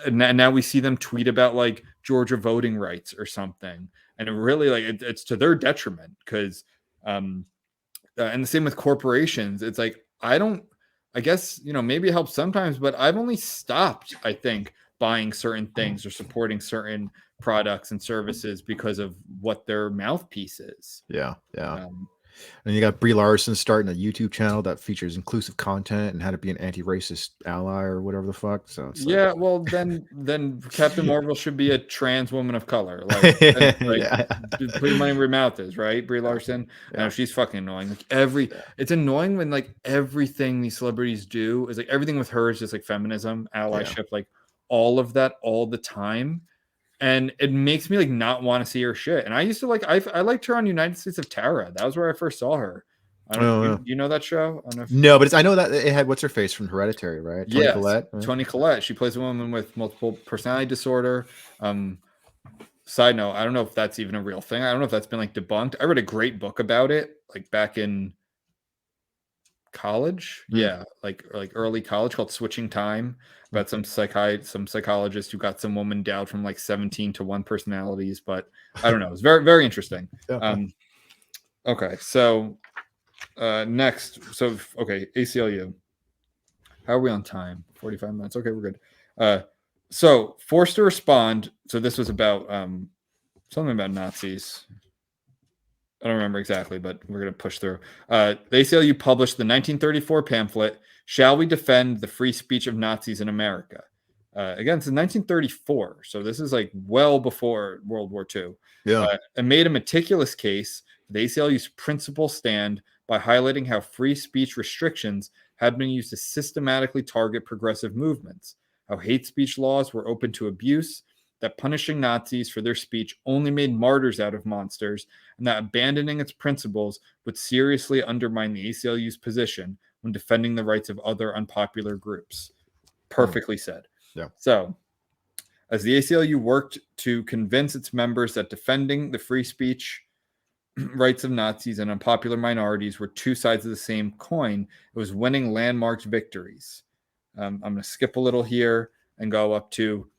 and now we see them tweet about like Georgia voting rights or something, and it really like it's to their detriment because and the same with corporations. It's like I guess maybe it helps sometimes, but I've only stopped, I think, buying certain things or supporting certain products and services because of what their mouthpiece is. Yeah. And you got Brie Larson starting a YouTube channel that features inclusive content and how to be an anti-racist ally or whatever the fuck. So it's yeah, well then Captain Marvel should be a trans woman of color. Like put your money where your mouth is, right? Brie Larson. I know she's fucking annoying. Like it's annoying when like everything these celebrities do is like everything with her is just like feminism, allyship, like all of that all the time. And it makes me like not want to see her shit. And I used to like I liked her on United States of Tara. That was where I first saw her. You know that show? I don't know but I know that it had what's her face from Hereditary, right? Toni Collette. Right? Toni Collette. She plays a woman with multiple personality disorder. Side note, I don't know if that's even a real thing. I don't know if that's been like debunked. I read a great book about it, like back in college. Yeah, like early college, called Switching Time, about some psychologist who got some woman down from like 17 to 1 personalities. But I don't know. It's very, very interesting. Okay, so next, ACLU. How are we on time? 45 minutes. Okay, we're good. So forced to respond. So this was about something about Nazis. I don't remember exactly, but we're going to push through. The ACLU published the 1934 pamphlet, Shall We Defend the Free Speech of Nazis in America? Again, it's in 1934, so this is like well before World War II. And made a meticulous case for the ACLU's principal stand by highlighting how free speech restrictions had been used to systematically target progressive movements, how hate speech laws were open to abuse, that punishing Nazis for their speech only made martyrs out of monsters, and that abandoning its principles would seriously undermine the ACLU's position when defending the rights of other unpopular groups. Perfectly said. So, as the ACLU worked to convince its members that defending the free speech rights of Nazis and unpopular minorities were two sides of the same coin, it was winning landmark victories. I'm going to skip a little here and go up to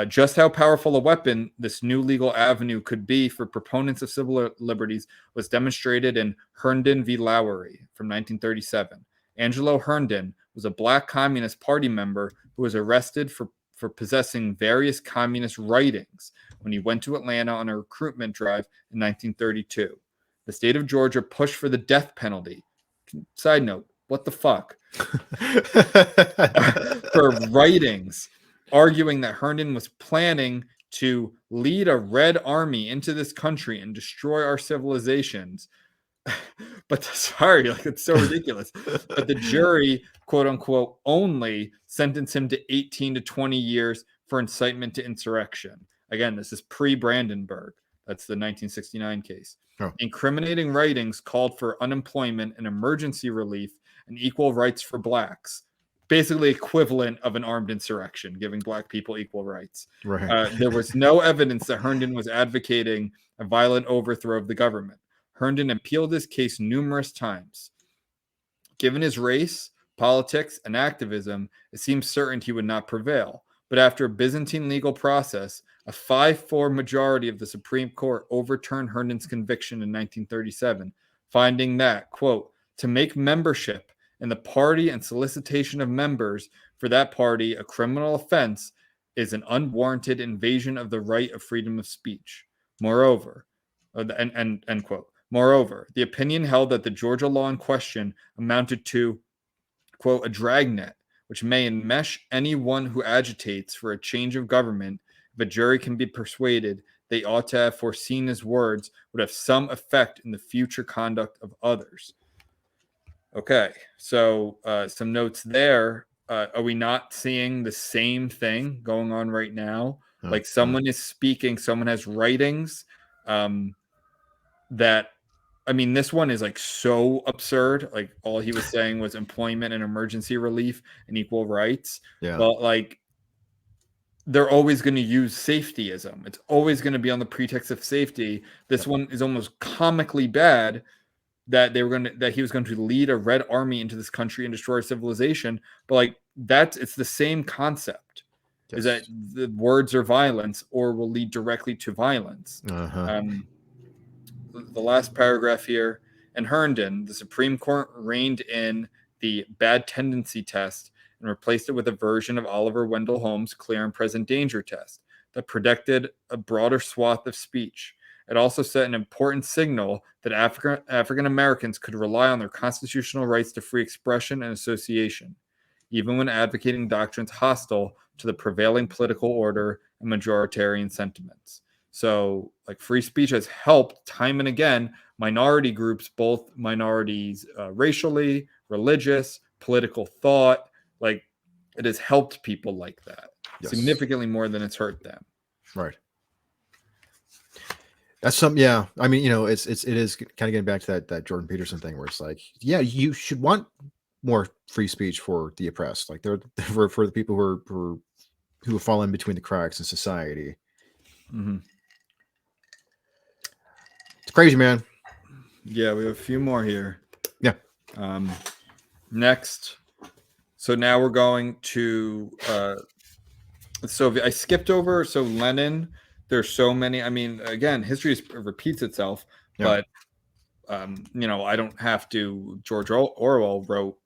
just how powerful a weapon this new legal avenue could be for proponents of civil liberties was demonstrated in Herndon v. Lowry from 1937. Angelo Herndon was a Black Communist Party member who was arrested for possessing various communist writings when he went to Atlanta on a recruitment drive in 1932. The state of Georgia pushed for the death penalty. Side note, what the fuck? For writings arguing that Herndon was planning to lead a Red Army into this country and destroy our civilizations. But sorry, like it's so ridiculous. But the jury, quote unquote, only sentenced him to 18 to 20 years for incitement to insurrection. Again, this is pre-Brandenburg. That's the 1969 case. Incriminating writings called for unemployment and emergency relief and equal rights for blacks. Basically equivalent of an armed insurrection, giving black people equal rights. There was no evidence that Herndon was advocating a violent overthrow of the government. Herndon appealed his case numerous times. Given his race, politics, and activism, it seemed certain he would not prevail. But after a Byzantine legal process, a 5-4 majority of the Supreme Court overturned Herndon's conviction in 1937, finding that, quote, to make membership in the party and solicitation of members for that party a criminal offense is an unwarranted invasion of the right of freedom of speech. Moreover, end quote. Moreover, the opinion held that the Georgia law in question amounted to, quote, a dragnet, which may enmesh anyone who agitates for a change of government if a jury can be persuaded they ought to have foreseen his words would have some effect in the future conduct of others. Okay, so some notes there. Are we not seeing the same thing going on right now? Like someone is speaking, someone has writings that, I mean, this one is like so absurd. Like all he was saying was employment and emergency relief and equal rights. But like they're always going to use safetyism. It's always going to be on the pretext of safety. This one is almost comically bad that he was going to lead a Red Army into this country and destroy civilization. But like it's the same concept. is that the words are violence or will lead directly to violence. The last paragraph here. In Herndon, the Supreme Court reined in the bad tendency test and replaced it with a version of Oliver Wendell Holmes' clear and present danger test that protected a broader swath of speech. It also set an important signal that African Americans could rely on their constitutional rights to free expression and association, even when advocating doctrines hostile to the prevailing political order and majoritarian sentiments. So, like, free speech has helped time and again minority groups, both minorities racially, religious, political thought. Like, it has helped people like that significantly more than it's hurt them. Right. That's something. Yeah. I mean, it is kind of getting back to that Jordan Peterson thing where it's like, yeah, you should want more free speech for the oppressed, like they're for the people who fall in between the cracks in society. It's crazy, man. Yeah, we have a few more here. Yeah. Next. So now we're going to I skipped over. So Lenin, there's so many. I mean, again, history repeats itself, but I don't have to. George Orwell wrote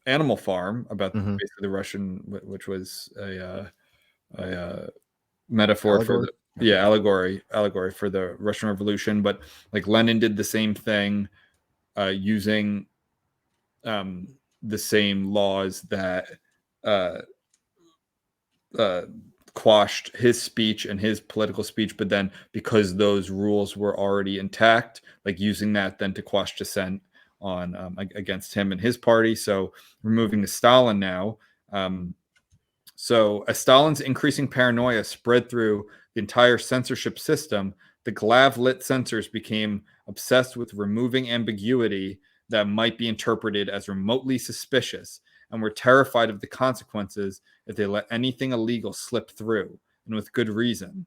Animal Farm about basically the Russian, which was a metaphor allegory? for allegory for the Russian Revolution. But like Lenin did the same thing, using the same laws that quashed his speech and his political speech, but then because those rules were already intact, like using that then to quash dissent on against him and his party. So we're moving to Stalin now. So as Stalin's increasing paranoia spread through the entire censorship system, the Glavlit censors became obsessed with removing ambiguity that might be interpreted as remotely suspicious, and were terrified of the consequences if they let anything illegal slip through, and with good reason.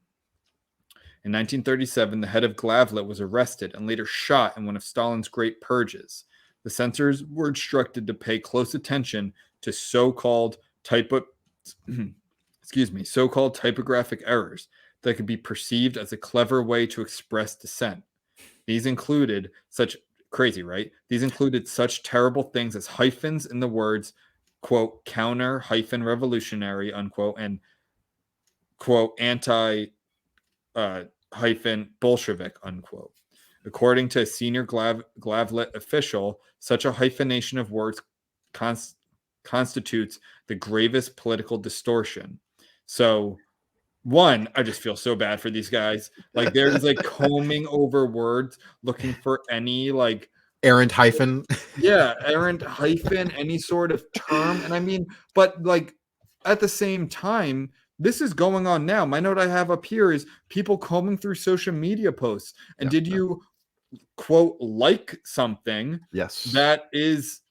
In 1937, the head of Glavlit was arrested and later shot in one of Stalin's great purges. The censors were instructed to pay close attention to so-called typographic errors that could be perceived as a clever way to express dissent. These included such terrible things as hyphens in the words, quote, counter hyphen revolutionary, unquote, and, quote, anti hyphen Bolshevik, unquote. According to a senior Glavlit official, such a hyphenation of words constitutes the gravest political distortion. So, one, I just feel so bad for these guys. Like, they're like combing over words, looking for any like errant hyphen. Yeah, errant hyphen, any sort of term. And I mean, but like at the same time, this is going on now. My note I have up here is people combing through social media posts. And did you quote like something? Yes. That is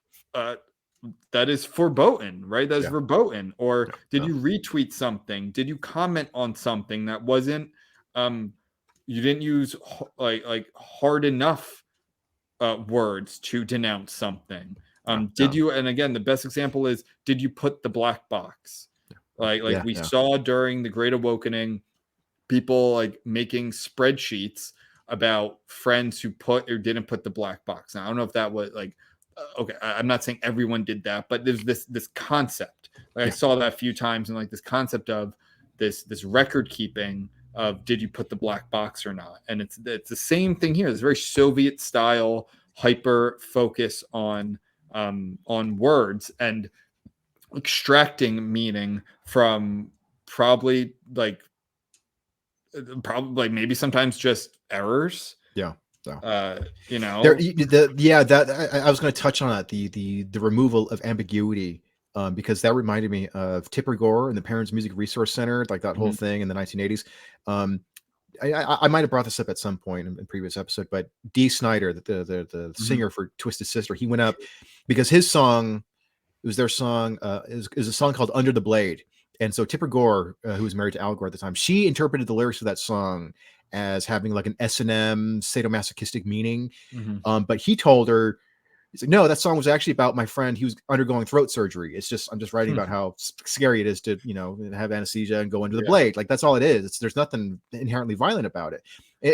verboten, right? That's verboten. Or did you retweet something? Did you comment on something that wasn't you didn't use like hard enough words to denounce something? Did you, and again, the best example is, did you put the black box? We saw during the Great Awakening, people like making spreadsheets about friends who put or didn't put the black box. Now, I don't know if that was like, okay, I'm not saying everyone did that, but there's this concept. I saw that a few times, and like this concept of this record keeping of did you put the black box or not? And it's the same thing here. It's very Soviet style hyper focus on words and extracting meaning from probably maybe sometimes just errors. Yeah. So, I was going to touch on that, the removal of ambiguity, because that reminded me of Tipper Gore and the Parents Music Resource Center, like that whole thing in the 1980s. I might have brought this up at some point in previous episode, but Dee Snider, the singer for Twisted Sister, he went up because his song, it was their song, is a song called Under the Blade. And so Tipper Gore, who was married to Al Gore at the time, she interpreted the lyrics of that song as having like an S&M sadomasochistic meaning. But he told her, He's like, no, that song was actually about my friend. He was undergoing throat surgery. It's just, I'm just writing about how scary it is to, have anesthesia and go into the blade. Like, that's all it is. There's nothing inherently violent about it.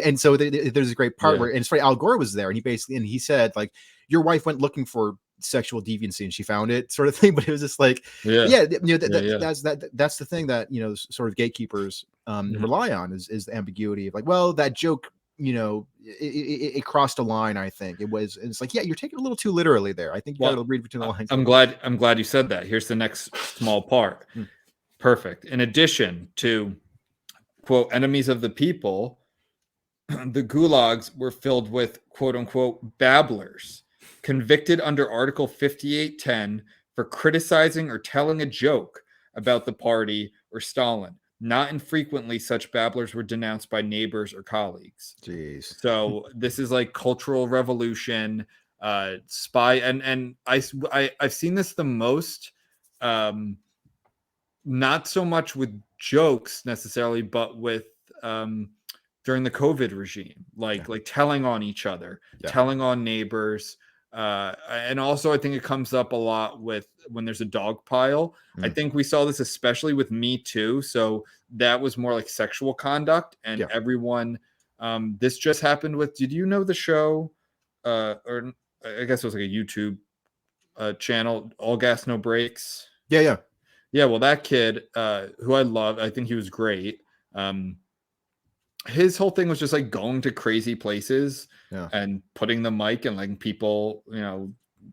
And so there's a great part where, and it's funny, Al Gore was there, and he said, like, your wife went looking for sexual deviancy and she found it, sort of thing. But it was just like, that's the thing that, sort of gatekeepers rely on is the ambiguity of like, well, that joke, it crossed a line. I think it's like, you're taking it a little too literally there. I think you got to read between the lines. I'm glad you said that. Here's the next small part. Perfect. In addition to, quote, enemies of the people, the gulags were filled with, quote unquote, babblers convicted under Article 5810 for criticizing or telling a joke about the party or Stalin. Not infrequently, such babblers were denounced by neighbors or colleagues. Jeez. So this is like cultural revolution, spy, and I've seen this the most, not so much with jokes necessarily, but with during the COVID regime, like telling on each other, telling on neighbors. And also I think it comes up a lot with when there's a dog pile. I think we saw this especially with Me Too. So that was more like sexual conduct, and everyone, this just happened with, did you know the show, or I guess it was like a YouTube channel, All Gas No Breaks? Yeah. Well, that kid, who I love, I think he was great. His whole thing was just like going to crazy places and putting the mic and like people,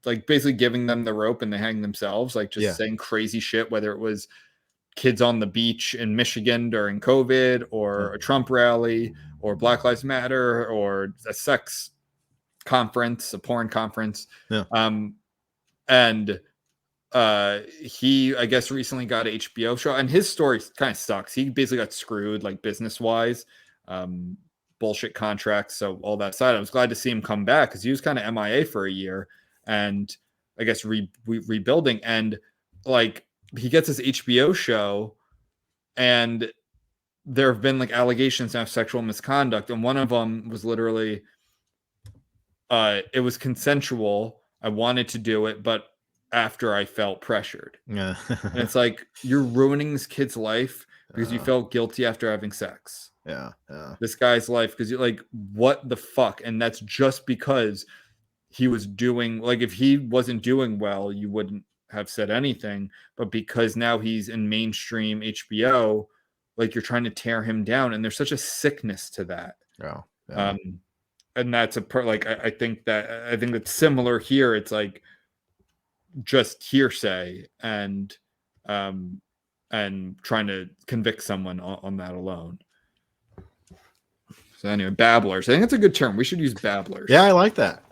like basically giving them the rope and they hang themselves, like just saying crazy shit, whether it was kids on the beach in Michigan during COVID or a Trump rally or Black Lives Matter or a sex conference, a porn conference. And he, I guess, recently got an HBO show, and his story kind of sucks. He basically got screwed, like business wise, bullshit contracts. So all that side, I was glad to see him come back because he was kind of MIA for a year, and I guess rebuilding. And like he gets his HBO show, and there have been like allegations of sexual misconduct, and one of them was literally, it was consensual. I wanted to do it, but after I felt pressured. And it's like, you're ruining this kid's life because you felt guilty after having sex. This guy's life, because you're like, what the fuck? And that's just because he was doing, like, if he wasn't doing well, you wouldn't have said anything. But because now he's in mainstream HBO, like, you're trying to tear him down, and there's such a sickness to that. And that's I think that's similar here. It's like just hearsay and trying to convict someone on that alone. So anyway, babblers. I think that's a good term. We should use babblers. Yeah, I like that.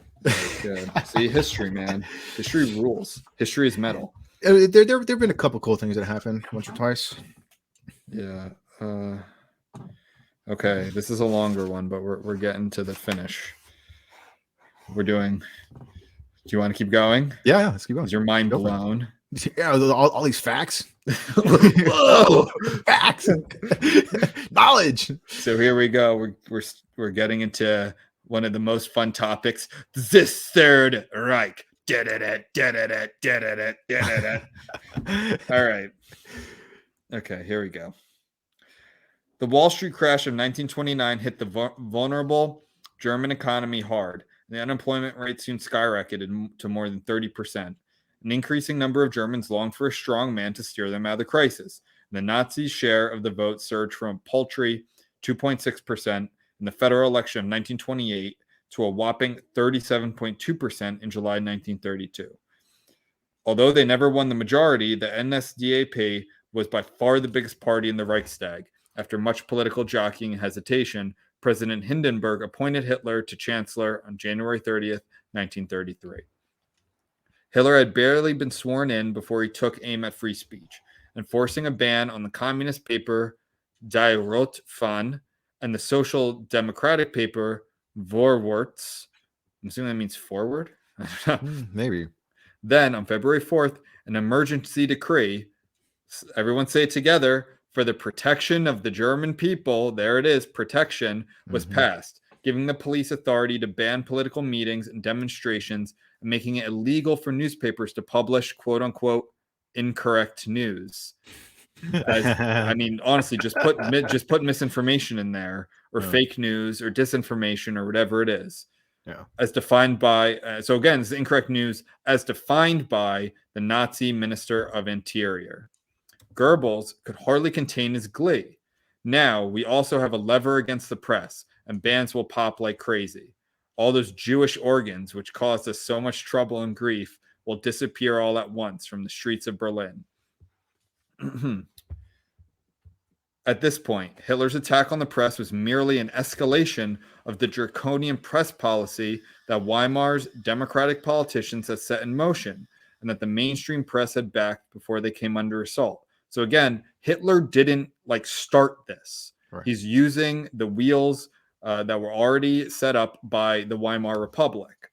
Good. See, history, man. History rules. History is metal. There have been a couple cool things that happened once or twice. Yeah. Okay, this is a longer one, but we're getting to the finish. We're doing. Do you want to keep going? Yeah, let's keep going. Is your mind blown? Yeah, all these facts. Whoa, facts, knowledge. So here we go. We're getting into one of the most fun topics. This Third Reich. All right. Okay, here we go. The Wall Street crash of 1929 hit the vulnerable German economy hard. The unemployment rate soon skyrocketed to more than 30%. An increasing number of Germans longed for a strong man to steer them out of the crisis. The Nazis' share of the vote surged from a paltry 2.6% in the federal election of 1928 to a whopping 37.2% in July 1932. Although they never won the majority, the NSDAP was by far the biggest party in the Reichstag. After much political jockeying and hesitation, President Hindenburg appointed Hitler to chancellor on January 30th, 1933. Hitler had barely been sworn in before he took aim at free speech, enforcing a ban on the communist paper Die Rote Fahne and the social democratic paper Vorwärts. I'm assuming that means forward. Maybe. Then, on February 4th, an emergency decree, everyone say it together, for the protection of the German people, there it is, protection, was passed, giving the police authority to ban political meetings and demonstrations and making it illegal for newspapers to publish quote unquote incorrect news. I mean, honestly, just put misinformation in there, or fake news, or disinformation, or whatever it is. Yeah. As defined by, so again, it's incorrect news as defined by the Nazi Minister of Interior. Goebbels could hardly contain his glee. Now we also have a lever against the press, and bans will pop like crazy. All those Jewish organs, which caused us so much trouble and grief, will disappear all at once from the streets of Berlin. At this point, Hitler's attack on the press was merely an escalation of the draconian press policy that Weimar's democratic politicians had set in motion, and that the mainstream press had backed before they came under assault. So again, Hitler didn't start this. Right. He's using the wheels that were already set up by the Weimar Republic.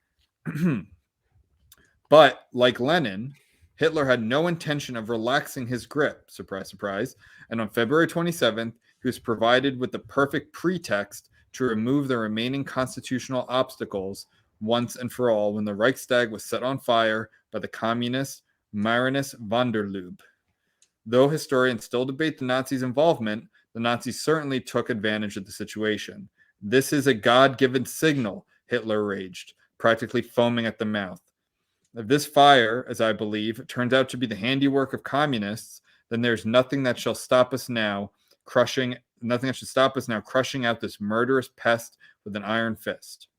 But like Lenin, Hitler had no intention of relaxing his grip, surprise, surprise, and on February 27th, he was provided with the perfect pretext to remove the remaining constitutional obstacles once and for all when the Reichstag was set on fire by the communist Marinus van der Lubbe. Though historians still debate the Nazis' involvement, the Nazis certainly took advantage of the situation. This is a God-given signal, Hitler raged, practically foaming at the mouth. If this fire, as I believe, turns out to be the handiwork of communists, then there's nothing that shall stop us now crushing out this murderous pest with an iron fist.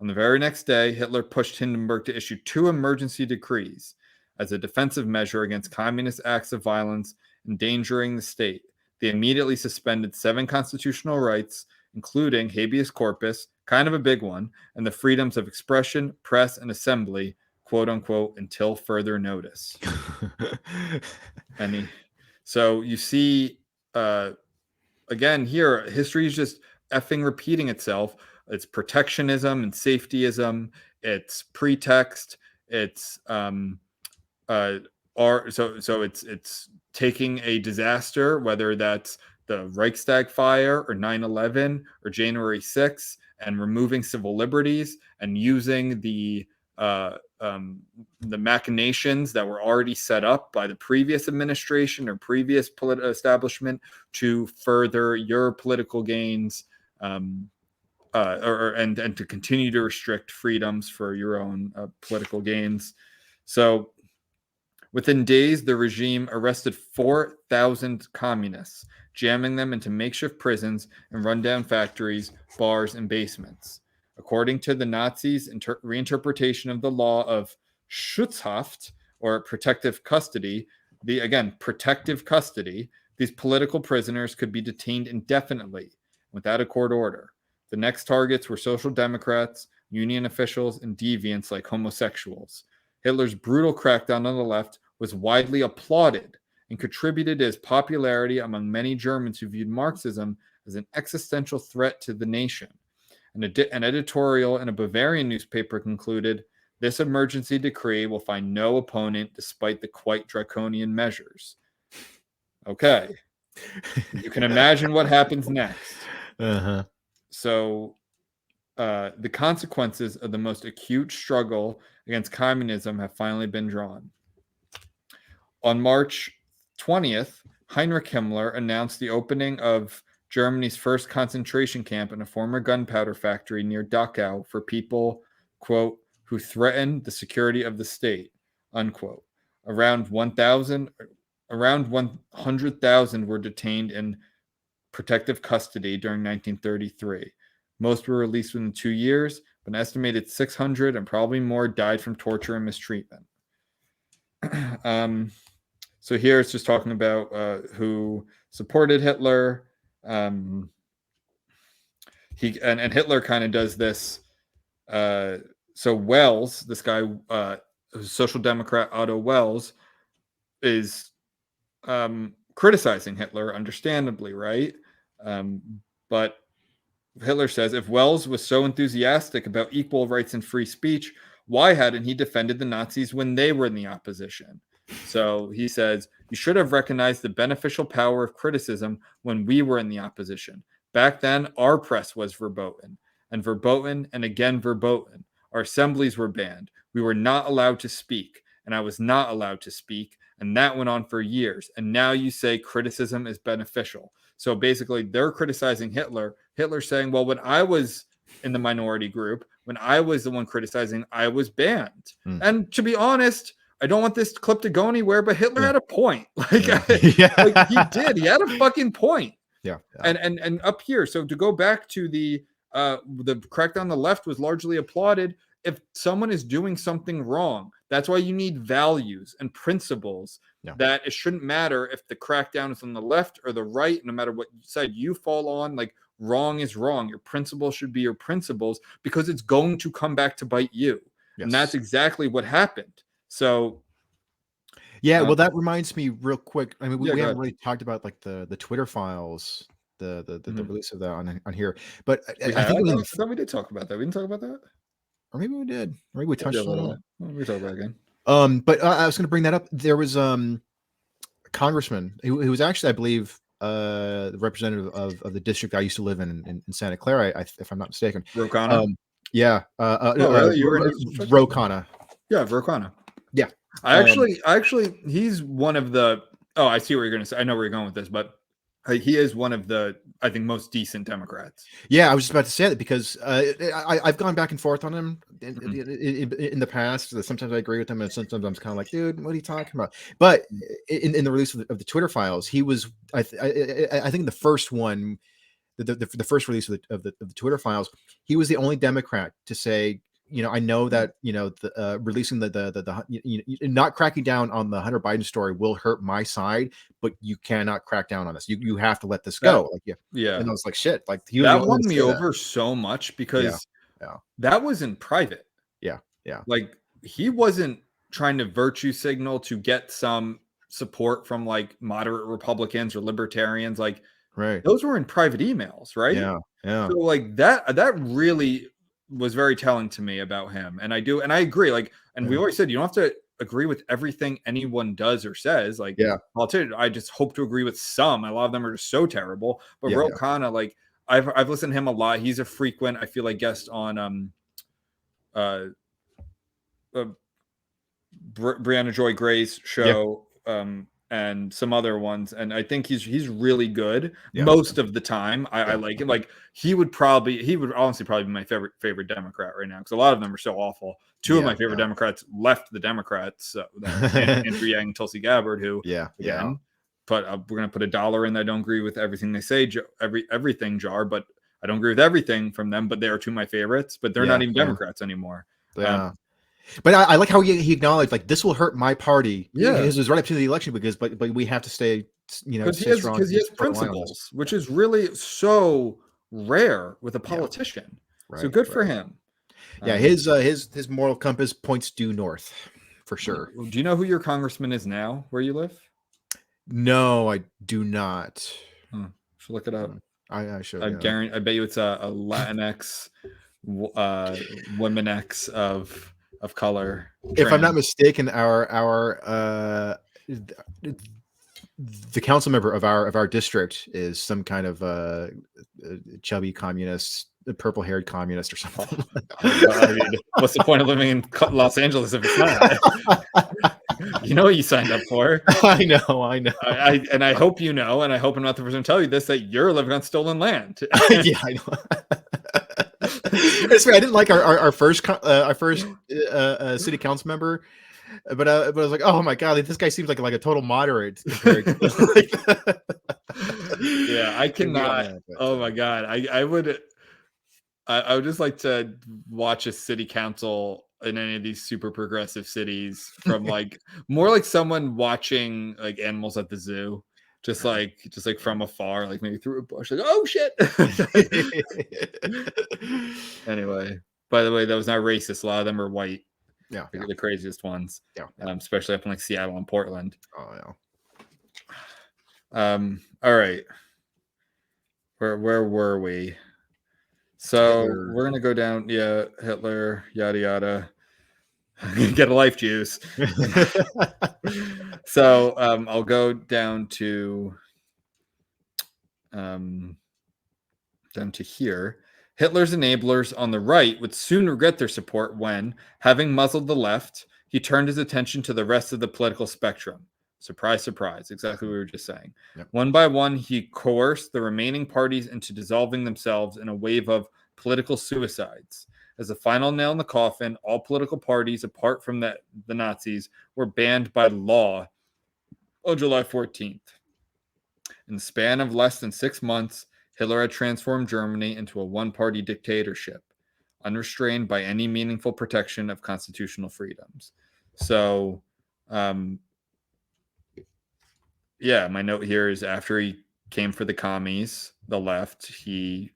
On the very next day, Hitler pushed Hindenburg to issue 2 emergency decrees as a defensive measure against communist acts of violence endangering the state. They immediately suspended 7 constitutional rights, including habeas corpus, kind of a big one, and the freedoms of expression, press, and assembly, quote unquote, until further notice. So you see, again, here, history is just effing repeating itself. It's protectionism and safetyism. It's pretext. It's it's taking a disaster, whether that's the Reichstag fire or 9/11 or January 6th, and removing civil liberties and using the machinations that were already set up by the previous administration or previous political establishment to further your political gains, and to continue to restrict freedoms for your own political gains. So within days, the regime arrested 4,000 communists, jamming them into makeshift prisons and rundown factories, bars, and basements. According to the Nazis' reinterpretation of the law of Schutzhaft, or protective custody, protective custody, these political prisoners could be detained indefinitely without a court order. The next targets were social democrats, union officials, and deviants like homosexuals. Hitler's brutal crackdown on the left was widely applauded and contributed to his popularity among many Germans who viewed Marxism as an existential threat to the nation. An editorial in a Bavarian newspaper concluded, "This emergency decree will find no opponent despite the quite draconian measures." Okay. You can imagine what happens next. Uh-huh. So the consequences of the most acute struggle against communism have finally been drawn. On March 20th, Heinrich Himmler announced the opening of Germany's first concentration camp in a former gunpowder factory near Dachau for people, quote, who threatened the security of the state, unquote. Around 100,000 were detained in protective custody during 1933. Most were released within 2 years, but an estimated 600 and probably more died from torture and mistreatment. So here it's just talking about who supported Hitler. Hitler kind of does this. So Wells, this guy, Social Democrat Otto Wells, is criticizing Hitler, understandably, right? But Hitler says, if Wells was so enthusiastic about equal rights and free speech, why hadn't he defended the Nazis when they were in the opposition? So he says, you should have recognized the beneficial power of criticism when we were in the opposition. Back then, our press was verboten, and verboten, and again verboten. Our assemblies were banned. We were not allowed to speak, and I was not allowed to speak, and that went on for years. And now you say criticism is beneficial. So basically, they're criticizing Hitler. Hitler's saying, well, when I was in the minority group, when I was the one criticizing, I was banned. And to be honest, I don't want this clip to go anywhere, but Hitler had a point. Like, like he did. He had a fucking point. Yeah. And up here, so to go back to the crackdown on the left was largely applauded. If someone is doing something wrong, that's why you need values and principles. That it shouldn't matter if the crackdown is on the left or the right, no matter what side you fall on. Like, wrong is wrong. Your principles should be your principles, because it's going to come back to bite you. And that's exactly what happened. So well, that reminds me real quick. I mean, we haven't ahead. really talked about like the Twitter files, the release of that on here. But I think we did talk about that. We didn't talk about that, or maybe we did. Or maybe we touched on it. We talk about it again. But I was going to bring that up. There was a congressman who was actually, I believe, the representative of the district I used to live in Santa Clara, if I'm not mistaken. Ro Khanna? Really? You were Ro Khanna. Yeah, Ro Khanna. Yeah. I actually, he's one of the. Oh, I see what you're going to say. I know where you're going with this, but he is one of the, I think, most decent Democrats. Yeah, I was just about to say that, because I've gone back and forth on him in the past. Sometimes I agree with him, and sometimes I'm kind of like, dude, what are you talking about? But in the release of the Twitter files, he was, I think, the first one, the first release of the Twitter files, he was the only Democrat to say, I know that releasing the not cracking down on the Hunter Biden story will hurt my side, but you cannot crack down on this. You have to let this go. And I was like, shit. Like, that won me over so much, because that was in private. Yeah. Like, he wasn't trying to virtue signal to get some support from like moderate Republicans or libertarians. Like, those were in private emails, right? Yeah. So like that really was very telling to me about him. And I agree. Like, and we always said, you don't have to agree with everything anyone does or says. Like, I just hope to agree with some. A lot of them are just so terrible. But Ro Khanna, like, I've listened to him a lot. He's a frequent, I feel like, guest on Brianna Joy Gray's show. And some other ones, and I think he's really good most of the time. I like him. Like, he would honestly probably be my favorite Democrat right now, because a lot of them are so awful. Two of my favorite Democrats left the Democrats, Andrew Yang and Tulsi Gabbard, who but we're gonna put $1 in that I don't agree with everything they say, everything jar, but I don't agree with everything from them, but they are two of my favorites, but they're not even Democrats anymore. But I like how he acknowledged, like, this will hurt my party. This was right up to the election, but we have to stay, because he has principles, which is really so rare with a politician. So good for him. His moral compass points due north, for sure. Do you know who your congressman is now, where you live? No, I do not. Should look it up. I should. I bet you it's a Latinx, Women-X of color. If I'm not mistaken, our the council member of our district is some kind of chubby communist, purple-haired communist or something. I mean, what's the point of living in Los Angeles if it's not? You know what you signed up for. I know. And I hope you know, and I hope I'm not the person to tell you this, that you're living on stolen land. Yeah, I know. I didn't like our first city council member, but I was like, oh my god, this guy seems like a total moderate compared to I cannot. Oh my god, I would just like to watch a city council in any of these super progressive cities from like more like someone watching like animals at the zoo. Just like from afar, like maybe through a bush, like, oh shit. Anyway, by the way, that was not racist. A lot of them are white. The craziest ones. Especially up in like Seattle and Portland. Oh yeah. All right. Where were we? So we're gonna go down. Yeah, Hitler, yada yada. Get a life, Jews. So I'll go down to here. Hitler's enablers on the right would soon regret their support when, having muzzled the left, he turned his attention to the rest of the political spectrum. Surprise, surprise. Exactly what we were just saying. Yep. One by one, he coerced the remaining parties into dissolving themselves in a wave of political suicides. As a final nail in the coffin, all political parties, apart from the Nazis, were banned by law on July 14th. In the span of less than 6 months, Hitler had transformed Germany into a one-party dictatorship, unrestrained by any meaningful protection of constitutional freedoms. So, yeah, my note here is after he came for the commies, the left, he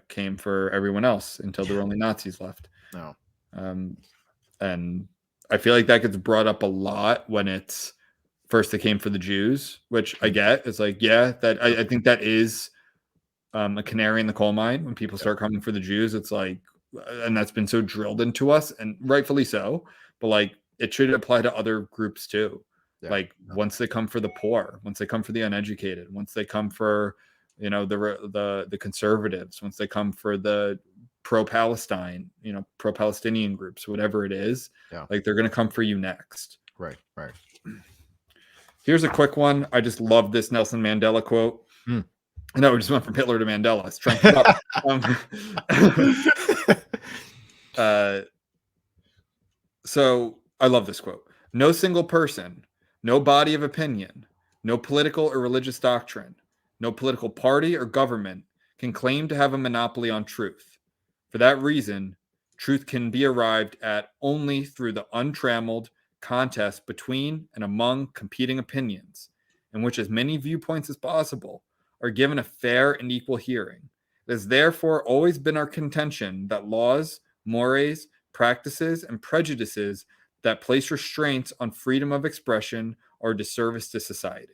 came for everyone else until there were only Nazis left. No. And I feel like that gets brought up a lot when it's first they came for the Jews, which I get. It's like, yeah, that I think that is a canary in the coal mine when people start coming for the Jews. It's like, and that's been so drilled into us, and rightfully so. But like, it should apply to other groups too. Yeah. Like once they come for the poor, once they come for the uneducated, once they come for, you know, the conservatives, once they come for the pro-Palestine, you know, pro-Palestinian groups, whatever it is, like they're going to come for you next. Right. Here's a quick one. I just love this Nelson Mandela quote. I know we just went from Hitler to Mandela. It's trying to so I love this quote. No single person, no body of opinion, no political or religious doctrine, no political party or government can claim to have a monopoly on truth. For that reason, truth can be arrived at only through the untrammeled contest between and among competing opinions, in which as many viewpoints as possible are given a fair and equal hearing. It has therefore always been our contention that laws, mores, practices, and prejudices that place restraints on freedom of expression are a disservice to society.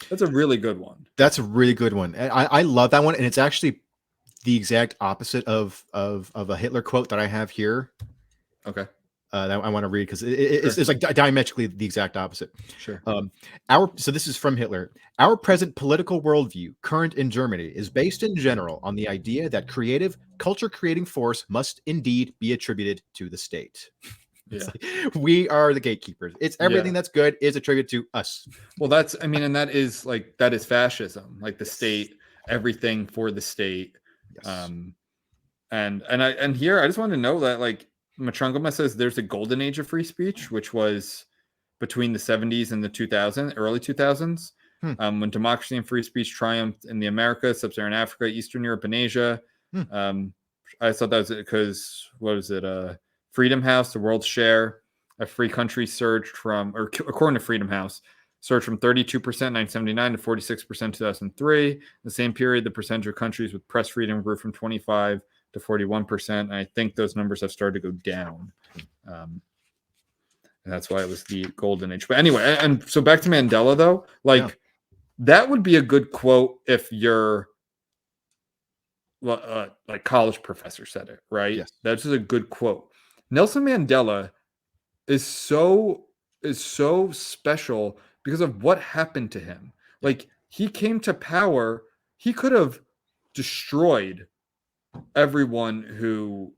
That's a really good one. That's a really good one. I love that one, and it's actually the exact opposite of a Hitler quote that I have here. Okay. That I want to read because it's like diametrically the exact opposite. Sure. So this is from Hitler. Our present political worldview, current in Germany, is based in general on the idea that creative, culture-creating force must indeed be attributed to the state. Yeah. Like, we are the gatekeepers. It's everything that's good is attributed to us. Well, and that is fascism. Like the state, everything for the state. Yes. And here I just want to know that like Machungama says there's a golden age of free speech, which was between the 70s and the early 2000s, when democracy and free speech triumphed in the Americas, Sub-Saharan Africa, Eastern Europe, and Asia. I thought that was because Freedom House, the World's Share, a free country surged from, or according to Freedom House, surged from 32% in 1979 to 46% in 2003. In the same period, the percentage of countries with press freedom grew from 25 to 41%. And I think those numbers have started to go down. And that's why it was the golden age. But anyway, and so back to Mandela, though, that would be a good quote if you're like college professor said it, right? Yes. That's just a good quote. Nelson Mandela is so special because of what happened to him. Like he came to power, he could have destroyed everyone who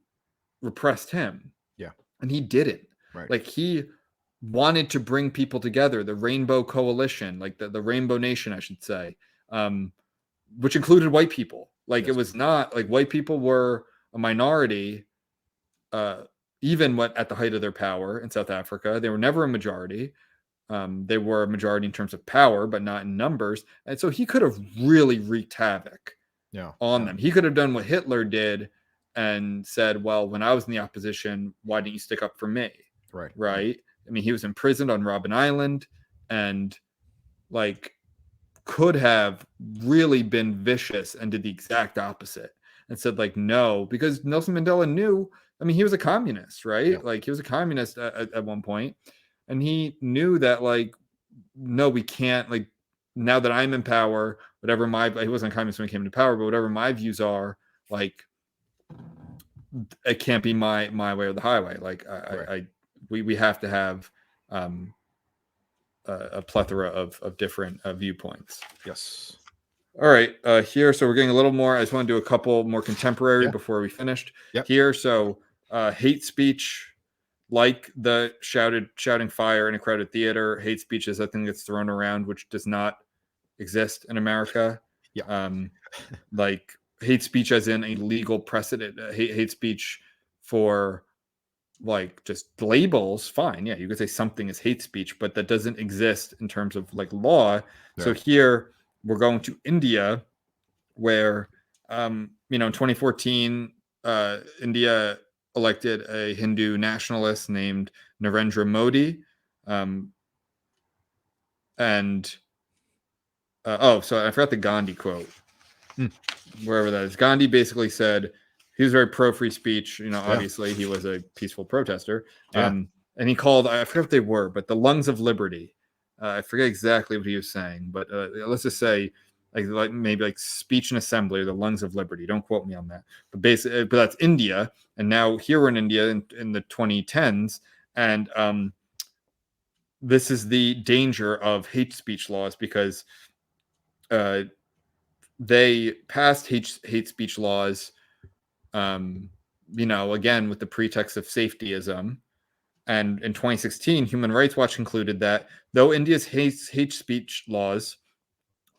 repressed him. Yeah. And he didn't. Right. Like he wanted to bring people together, the Rainbow Coalition, like the Rainbow Nation, I should say, which included white people. Like it was not like white people were a minority, even at the height of their power in South Africa. They were never a majority. They were a majority in terms of power, but not in numbers. And so he could have really wreaked havoc on them. He could have done what Hitler did and said, well, when I was in the opposition, why didn't you stick up for me? Right. I mean, he was imprisoned on Robben Island and like could have really been vicious and did the exact opposite and said like, no, because Nelson Mandela knew, I mean, he was a communist, right? Yeah. Like he was a communist at one point, and he knew that like, no, we can't, like, now that I'm in power, whatever he wasn't a communist when he came into power, but whatever my views are, like, it can't be my way or the highway. Like we have to have a plethora of different viewpoints. Yes. All right, here, so we're getting a little more. I just want to do a couple more contemporary before we finished. Yep. Here, so hate speech, like the shouting fire in a crowded theater. Hate speech is a thing that's thrown around, which does not exist in America. Yeah. Like hate speech as in a legal precedent. Hate speech for like just labels, fine. Yeah, you could say something is hate speech, but that doesn't exist in terms of like law. Yeah. So here we're going to India, where in 2014, India elected a Hindu nationalist named Narendra Modi, so I forgot the Gandhi quote. Wherever that is, Gandhi basically said he was very pro free speech. Obviously he was a peaceful protester, and he called, I forget what they were, but the lungs of liberty. I forget exactly what he was saying, but let's just say like maybe like speech and assembly, or the lungs of liberty. Don't quote me on that. But basically, but that's India, and now here we're in India in the 2010s, and this is the danger of hate speech laws, because they passed hate speech laws, again, with the pretext of safetyism. And in 2016, Human Rights Watch concluded that though India's hate speech laws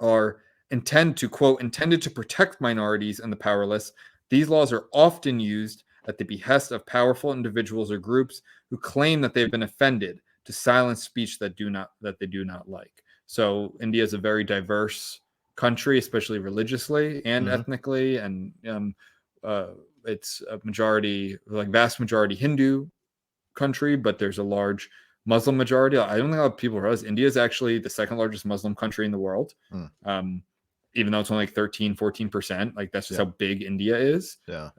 are intended to protect minorities and the powerless, these laws are often used at the behest of powerful individuals or groups who claim that they've been offended to silence speech that they do not like. So India is a very diverse country, especially religiously and ethnically, and it's a majority, like vast majority Hindu country, but there's a large Muslim majority. I don't think a lot of people realize India is actually the second largest Muslim country in the world. Even though it's only like 13-14%, like that's just how big India is. So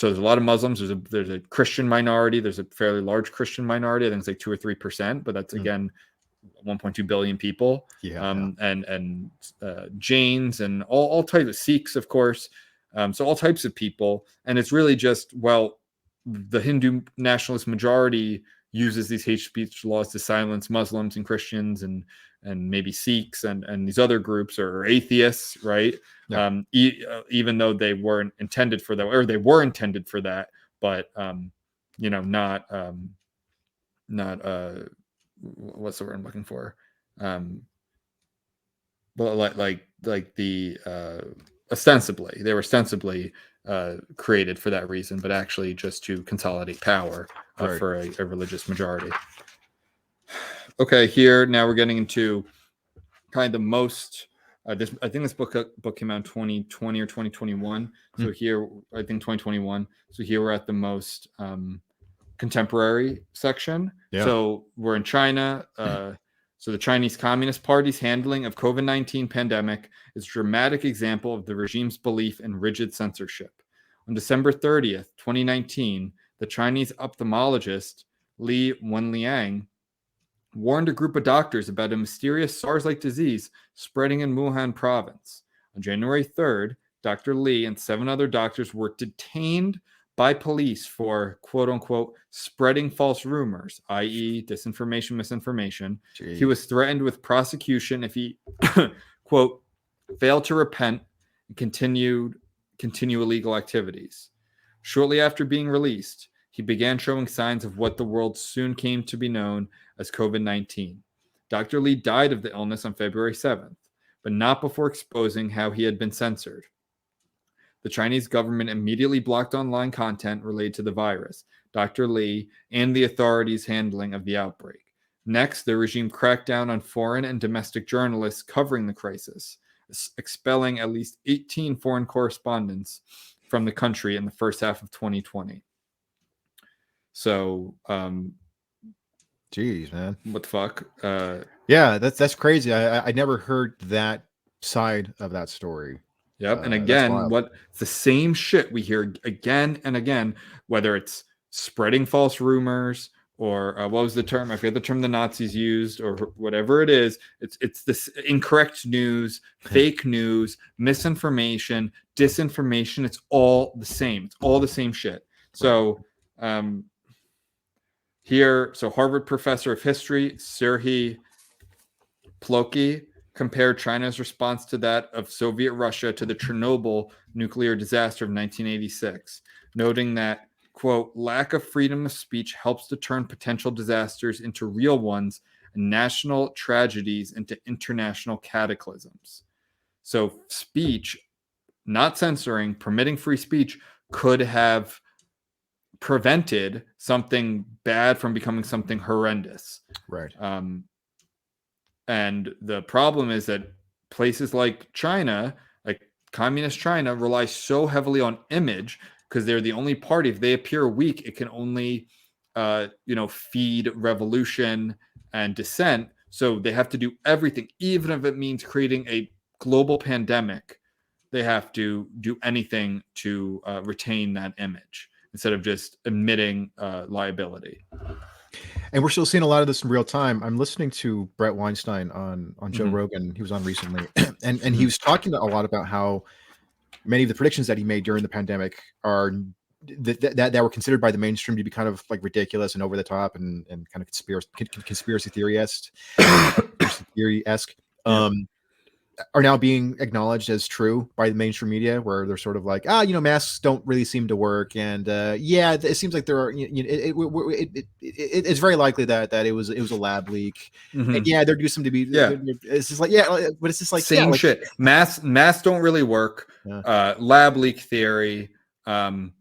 there's a lot of Muslims. There's a Christian minority. There's a fairly large Christian minority. I think it's like 2 or 3%, but that's again 1.2 billion people. And Jains and all types of Sikhs, of course. So all types of people, and it's really just, well, the Hindu nationalist majority uses these hate speech laws to silence Muslims and Christians and maybe Sikhs and these other groups, or atheists, right? Even though they weren't intended for that, or they were intended for that, but not what's the word I'm looking for? But like the they were ostensibly created for that reason, but actually just to consolidate power for a religious majority. Okay, here now we're getting into kind of the most. I think this book came out in 2020 or 2021. So here, I think 2021. So here we're at the most contemporary section. So we're in China. So the Chinese Communist Party's handling of COVID-19 pandemic is a dramatic example of the regime's belief in rigid censorship. On December 30th, 2019, the Chinese ophthalmologist Li Wenliang warned a group of doctors about a mysterious SARS-like disease spreading in Wuhan province. On January 3rd, Dr. Li and 7 other doctors were detained by police for, quote unquote, spreading false rumors, i.e. disinformation, misinformation. Jeez. He was threatened with prosecution if he, quote, failed to repent and continue illegal activities. Shortly after being released, he began showing signs of what the world soon came to be known as COVID-19. Dr. Li died of the illness on February 7th, but not before exposing how he had been censored. The Chinese government immediately blocked online content related to the virus, Dr. Li, and the authorities' handling of the outbreak. Next, the regime cracked down on foreign and domestic journalists covering the crisis, expelling at least 18 foreign correspondents from the country in the first half of 2020. So, geez, man, what the fuck? Yeah, that's crazy. I never heard that side of that story. Yep. And again, it's the same shit we hear again and again, whether it's spreading false rumors or what was the term? I forget the term the Nazis used, or whatever it is. It's this incorrect news, fake news, misinformation, disinformation. It's all the same. It's all the same shit. So here, so Harvard professor of history, Serhiy Plokhy, compared China's response to that of Soviet Russia to the Chernobyl nuclear disaster of 1986, noting that, quote, lack of freedom of speech helps to turn potential disasters into real ones and national tragedies into international cataclysms. So speech, not censoring, permitting free speech could have prevented something bad from becoming something horrendous. Right. And the problem is that places like China, like communist China, rely so heavily on image because they're the only party. If they appear weak, it can only, feed revolution and dissent. So they have to do everything, even if it means creating a global pandemic. They have to do anything to retain that image instead of just admitting liability. And we're still seeing a lot of this in real time. I'm listening to Brett Weinstein on Joe Rogan. He was on recently, and he was talking a lot about how many of the predictions that he made during the pandemic are that were considered by the mainstream to be kind of like ridiculous and over the top and kind of conspiracy theory-esque. Are now being acknowledged as true by the mainstream media, where they're sort of like, masks don't really seem to work, and it seems like there are, it's very likely that it was a lab leak, and there do seem to be, it's just like, but it's just like same shit. Masks don't really work. Lab leak theory, vaccine,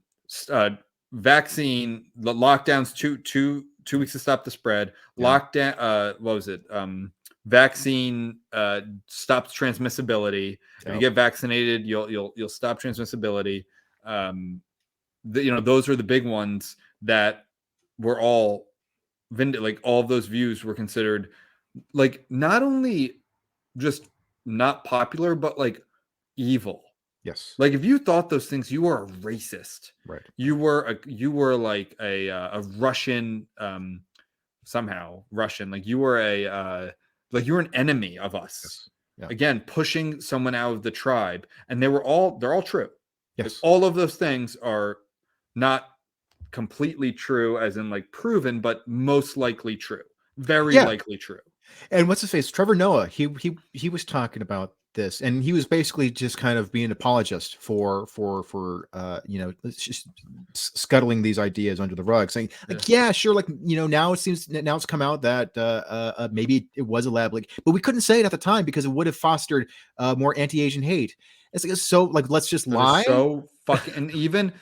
the lockdowns two weeks to stop the spread. Lockdown, what was it? Vaccine stops transmissibility. If you get vaccinated, you'll stop transmissibility. Those are the big ones that were all all of those views were considered like not only just not popular, but like evil. Yes. Like if you thought those things, you were a racist. Right. You were like a Russian, somehow Russian. Like you were you're an enemy of us. Yes. Yeah. Again, pushing someone out of the tribe. And they're all true. Yes. Like, all of those things are not completely true as in like proven, but most likely true. Very likely true. And what's his face? Trevor Noah. He was talking about this, and he was basically just kind of being an apologist for just scuttling these ideas under the rug, saying like, sure, like, now it's come out that maybe it was a lab leak, but we couldn't say it at the time because it would have fostered more anti-Asian hate. It's like, so like, let's just lie. So fucking, and even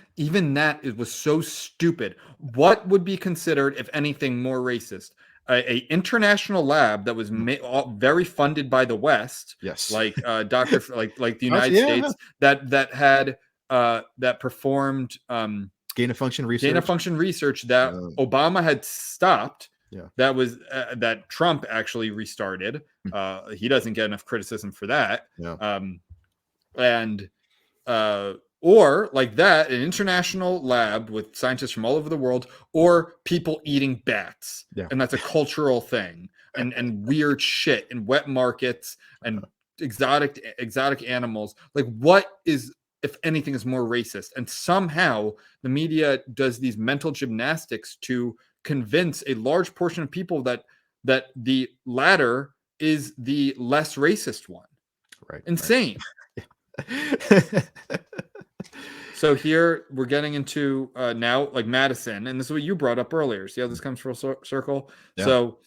that, it was so stupid. What would be considered, if anything, more racist? A international lab that was very funded by the West, like Dr. like the United States, that had that performed gain of function research that Obama had stopped. That was that Trump actually restarted. He doesn't get enough criticism for that. Or like that, an international lab with scientists from all over the world, or people eating bats. And that's a cultural thing, and weird shit, and wet markets, and exotic animals. Like, what is, if anything, is more racist? And somehow the media does these mental gymnastics to convince a large portion of people that the latter is the less racist one. Right. Insane. So here we're getting into now like Madison, and this is what you brought up earlier. See how this comes full circle? So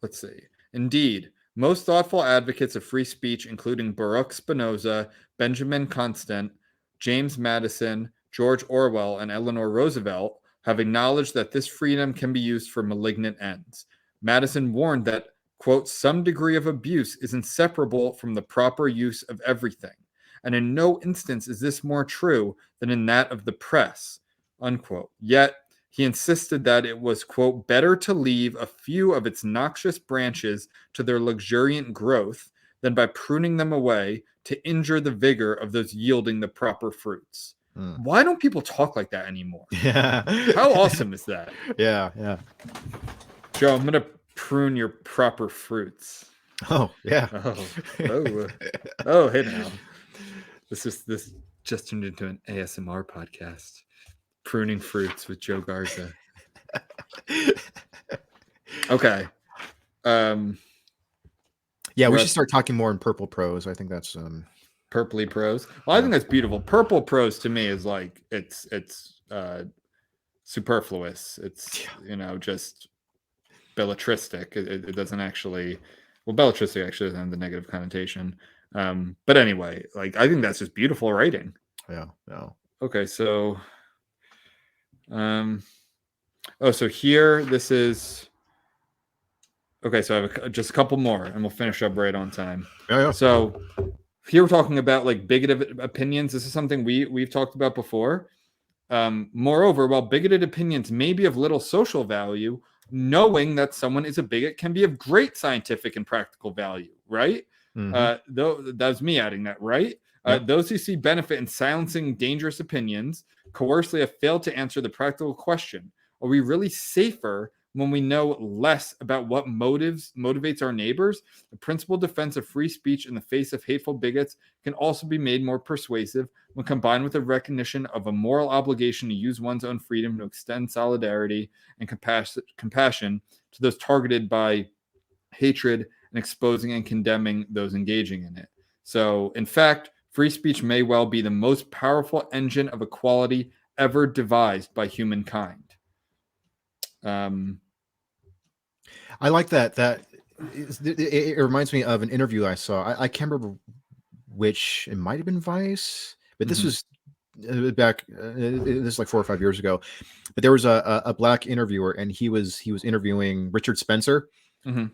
let's see. Indeed, most thoughtful advocates of free speech, including Baruch Spinoza, Benjamin Constant, James Madison, George Orwell, and Eleanor Roosevelt, have acknowledged that this freedom can be used for malignant ends. Madison warned that, quote, some degree of abuse is inseparable from the proper use of everything, and in no instance is this more true than in that of the press, unquote. Yet he insisted that it was, quote, better to leave a few of its noxious branches to their luxuriant growth than by pruning them away to injure the vigor of those yielding the proper fruits. Why don't people talk like that anymore? How awesome is that? Yeah. Joe, I'm going to prune your proper fruits. Oh, yeah. Oh, hey now. This just turned into an ASMR podcast. Pruning fruits with Joe Garza. Okay. Yeah, we should start talking more in purple prose. I think that's purpley prose. Well, I think that's beautiful. Purple prose to me is like it's superfluous. It's just belletristic. It doesn't actually. Well, belletristic actually doesn't have the negative connotation. But anyway, like I think that's just beautiful writing. Yeah. Okay, so so here this is okay, so I have just a couple more and we'll finish up right on time. Yeah. So here we're talking about like bigoted opinions. This is something we've talked about before. Moreover, while bigoted opinions may be of little social value, knowing that someone is a bigot can be of great scientific and practical value, right? Though that was me adding that, right? Those who see benefit in silencing dangerous opinions coarsely have failed to answer the practical question: are we really safer when we know less about what motivates our neighbors? The principled defense of free speech in the face of hateful bigots can also be made more persuasive when combined with a recognition of a moral obligation to use one's own freedom to extend solidarity and compassion to those targeted by hatred and exposing and condemning those engaging in it. So, in fact, free speech may well be the most powerful engine of equality ever devised by humankind. I like that. It reminds me of an interview I saw. I can't remember which. It might have been Vice, but this was back. This is like 4 or 5 years ago. But there was a black interviewer, and he was interviewing Richard Spencer. And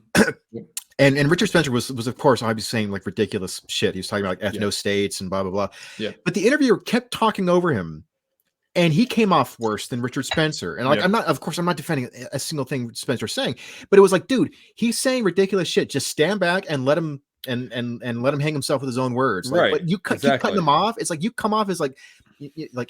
Richard Spencer was of course obviously saying like ridiculous shit. He was talking about like ethno states and blah blah blah. Yeah. But the interviewer kept talking over him. And he came off worse than Richard Spencer. And like, I'm not defending a single thing Spencer's saying, but it was like, dude, he's saying ridiculous shit. Just stand back and let him and let him hang himself with his own words. Like, right. But you keep cutting him off. It's like you come off as like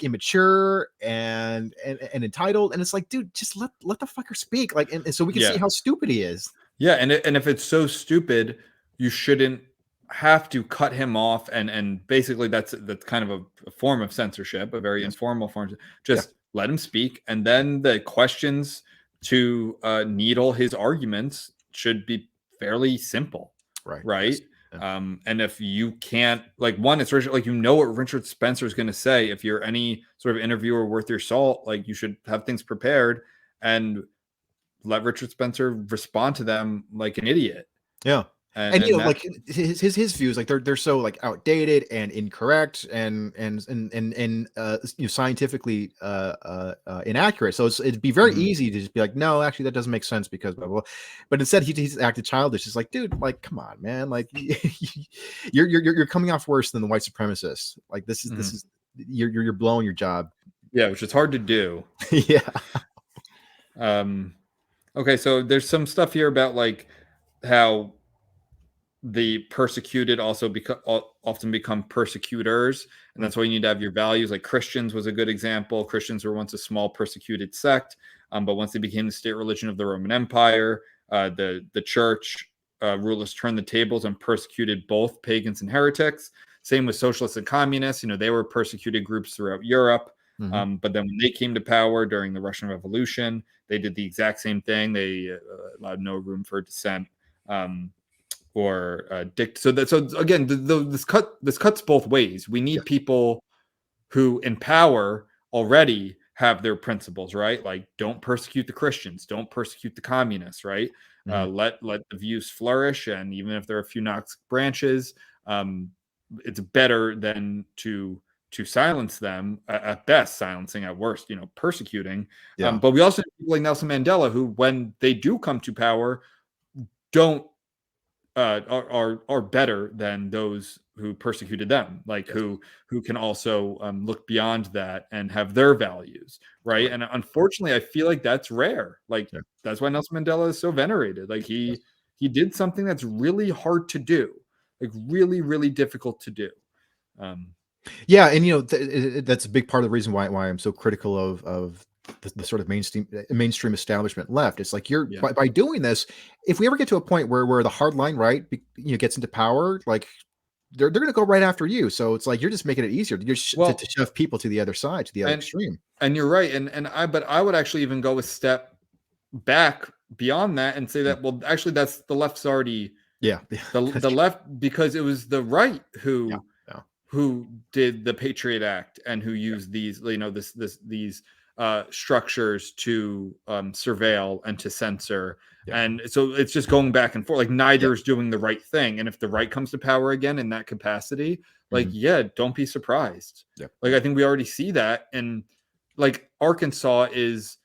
immature and entitled. And it's like, dude, just let the fucker speak. Like, and so we can see how stupid he is. Yeah, and if it's so stupid, you shouldn't have to cut him off, and basically that's kind of a form of censorship, a very informal form. Just let him speak, and then the questions to needle his arguments should be fairly simple, right? Yes. And if you can't, like, one, it's like what Richard Spencer is going to say. If you're any sort of interviewer worth your salt, like you should have things prepared and let Richard Spencer respond to them like an idiot. Yeah. And you know, like his views, like they're so like outdated and incorrect and scientifically inaccurate. So it'd be very easy to just be like, no, actually that doesn't make sense because blah, blah, blah. But instead he's acted childish. It's like, dude, like come on, man, like you're coming off worse than the white supremacists. Like this is you're blowing your job. Yeah, which is hard to do. Yeah. Okay, so there's some stuff here about like how the persecuted also often become persecutors, and that's why you need to have your values. Like Christians was a good example. Christians were once a small persecuted sect, but once they became the state religion of the Roman Empire, the church rulers turned the tables and persecuted both pagans and heretics. Same with socialists and communists. They were persecuted groups throughout Europe. But then when they came to power during the Russian Revolution, they did the exact same thing. They allowed no room for dissent. Or dict. So again, this cuts both ways. We need people who in power already have their principles, right? Like don't persecute the Christians, don't persecute the communists, right? Let the views flourish, and even if there are a few Knox branches, it's better than to silence them at best, silencing at worst, persecuting. But we also have people like Nelson Mandela who, when they do come to power, don't are better than those who persecuted them, like who can also look beyond that and have their values, right? And unfortunately, I feel like that's rare. Like that's why Nelson Mandela is so venerated. Like he did something that's really hard to do, like really, really difficult to do. Yeah, and that's a big part of the reason why I'm so critical of the sort of mainstream establishment left. It's like by doing this, if we ever get to a point where the hardline right gets into power, like they're going to go right after you. So it's like you're just making it easier to shove people to the other side, to the other extreme. And you're right. But I would actually even go a step back beyond that and say that, well, actually, that's the left's already the left, because it was the right who did the Patriot Act and who used these, these structures to surveil and to censor. And so it's just going back and forth. Like neither is doing the right thing. And if the right comes to power again in that capacity, like, don't be surprised. Like, I think we already see that. And like Arkansas is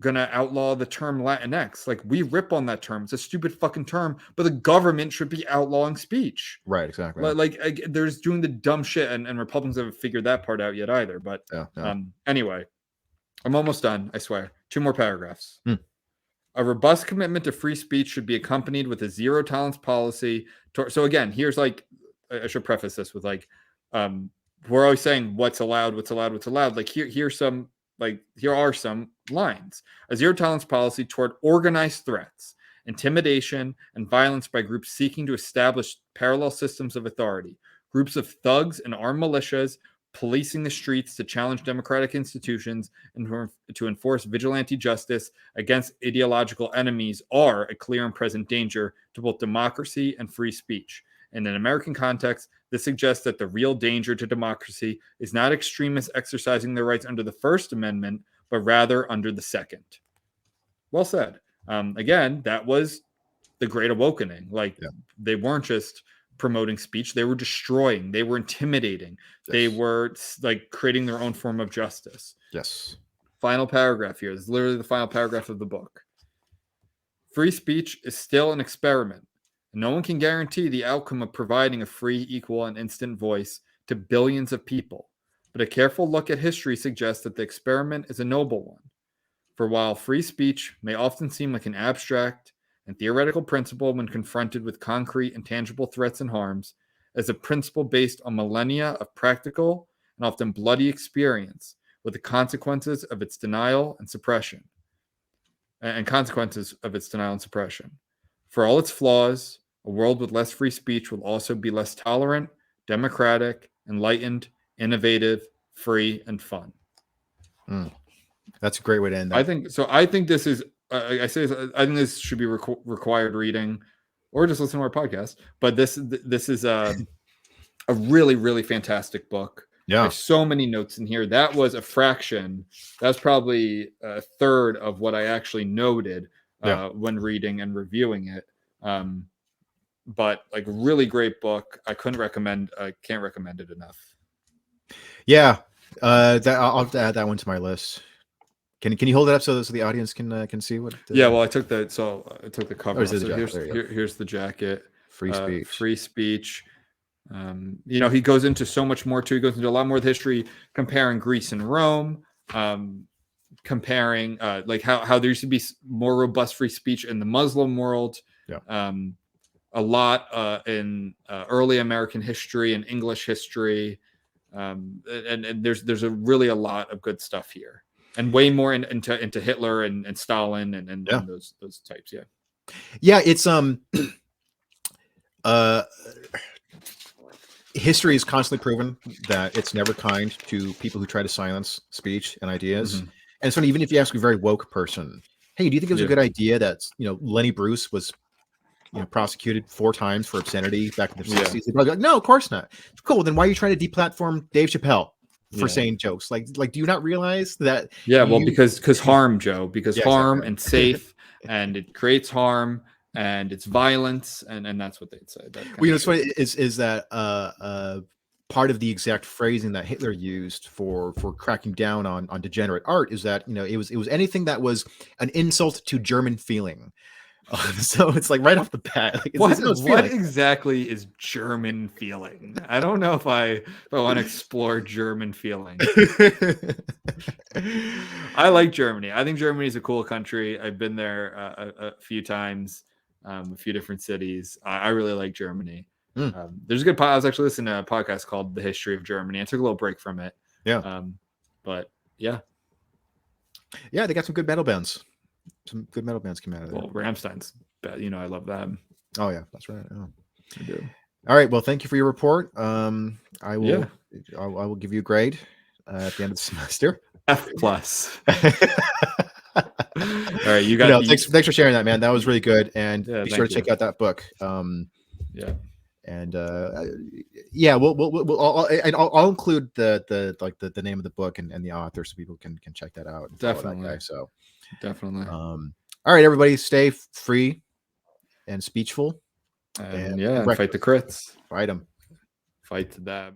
going to outlaw the term Latinx. Like, we rip on that term. It's a stupid fucking term, but the government should be outlawing speech. Right, exactly. Like there's doing the dumb shit, and Republicans haven't figured that part out yet either. But anyway, I'm almost done, I swear. 2 more paragraphs. A robust commitment to free speech should be accompanied with a zero tolerance policy. So again, here's like, I should preface this with like, we're always saying what's allowed. Like here are some lines. A zero tolerance policy toward organized threats, intimidation, and violence by groups seeking to establish parallel systems of authority, groups of thugs and armed militias policing the streets to challenge democratic institutions and to enforce vigilante justice against ideological enemies are a clear and present danger to both democracy and free speech. In an American context, this suggests that the real danger to democracy is not extremists exercising their rights under the First Amendment, but rather under the Second. Well said. Again, that was the Great Awakening. Like, they weren't just promoting speech, they were destroying, they were intimidating, they were like creating their own form of justice. Final paragraph here. This is literally the final paragraph of the book. Free speech is still an experiment. No one can guarantee the outcome of providing a free, equal, and instant voice to billions of people, but a careful look at history suggests that the experiment is a noble one. For while free speech may often seem like an abstract and theoretical principle when confronted with concrete and tangible threats and harms, as a principle based on millennia of practical and often bloody experience with the consequences of its denial and suppression. For all its flaws, a world with less free speech will also be less tolerant, democratic, enlightened, innovative, free, and fun. That's a great way to end that. I think this is, I think this should be required reading, or just listen to our podcast. But this is a really, really fantastic book. There's so many notes in here. That was a fraction. That's probably a third of what I actually noted when reading and reviewing it. But like, really great book. I can't recommend it enough. I'll have to add that one to my list. Can you hold it up so the audience can see what? Well, I took the cover. So here's the jacket. Free speech. Free speech. He goes into so much more too. He goes into a lot more of the history, comparing Greece and Rome, comparing like how there used to be more robust free speech in the Muslim world. A lot in early American history and English history, and there's a lot of good stuff here, and way more into Hitler and Stalin and those types. It's history has constantly proven that it's never kind to people who try to silence speech and ideas. And so even if you ask a very woke person, hey, do you think it was a good idea that Lenny Bruce was prosecuted 4 times for obscenity back in the 60s? They'd probably be like, no, of course not. Cool. Then why are you trying to deplatform Dave Chappelle for saying jokes? Like, do you not realize that? Because harm, Joe. Because harm exactly. And safe, and it creates harm, and it's violence, and that's what they'd say. What's funny is that part of the exact phrasing that Hitler used for cracking down on degenerate art is that it was anything that was an insult to German feeling. So it's like right off the bat. Like, what exactly is German feeling? I don't know if I want to explore German feeling. I like Germany. I think Germany is a cool country. I've been there a few times, a few different cities. I really like Germany. There's a good I was actually listening to a podcast called The History of Germany. I took a little break from it. But they got some good metal bands. Some good metal bands came out of there. Well, Rammstein's, I love them. Oh yeah, that's right. Oh. I do. All right. Well, thank you for your report. I will give you a grade at the end of the semester. F+. All right, you got. Thanks for sharing that, man. That was really good, and be sure to check out that book. Yeah. And yeah, I'll include the name of the book and the author so people can check that out. And definitely. That guy, so definitely. All right, everybody, stay free and speechful, and fight the crits. Fight them. Fight the dab.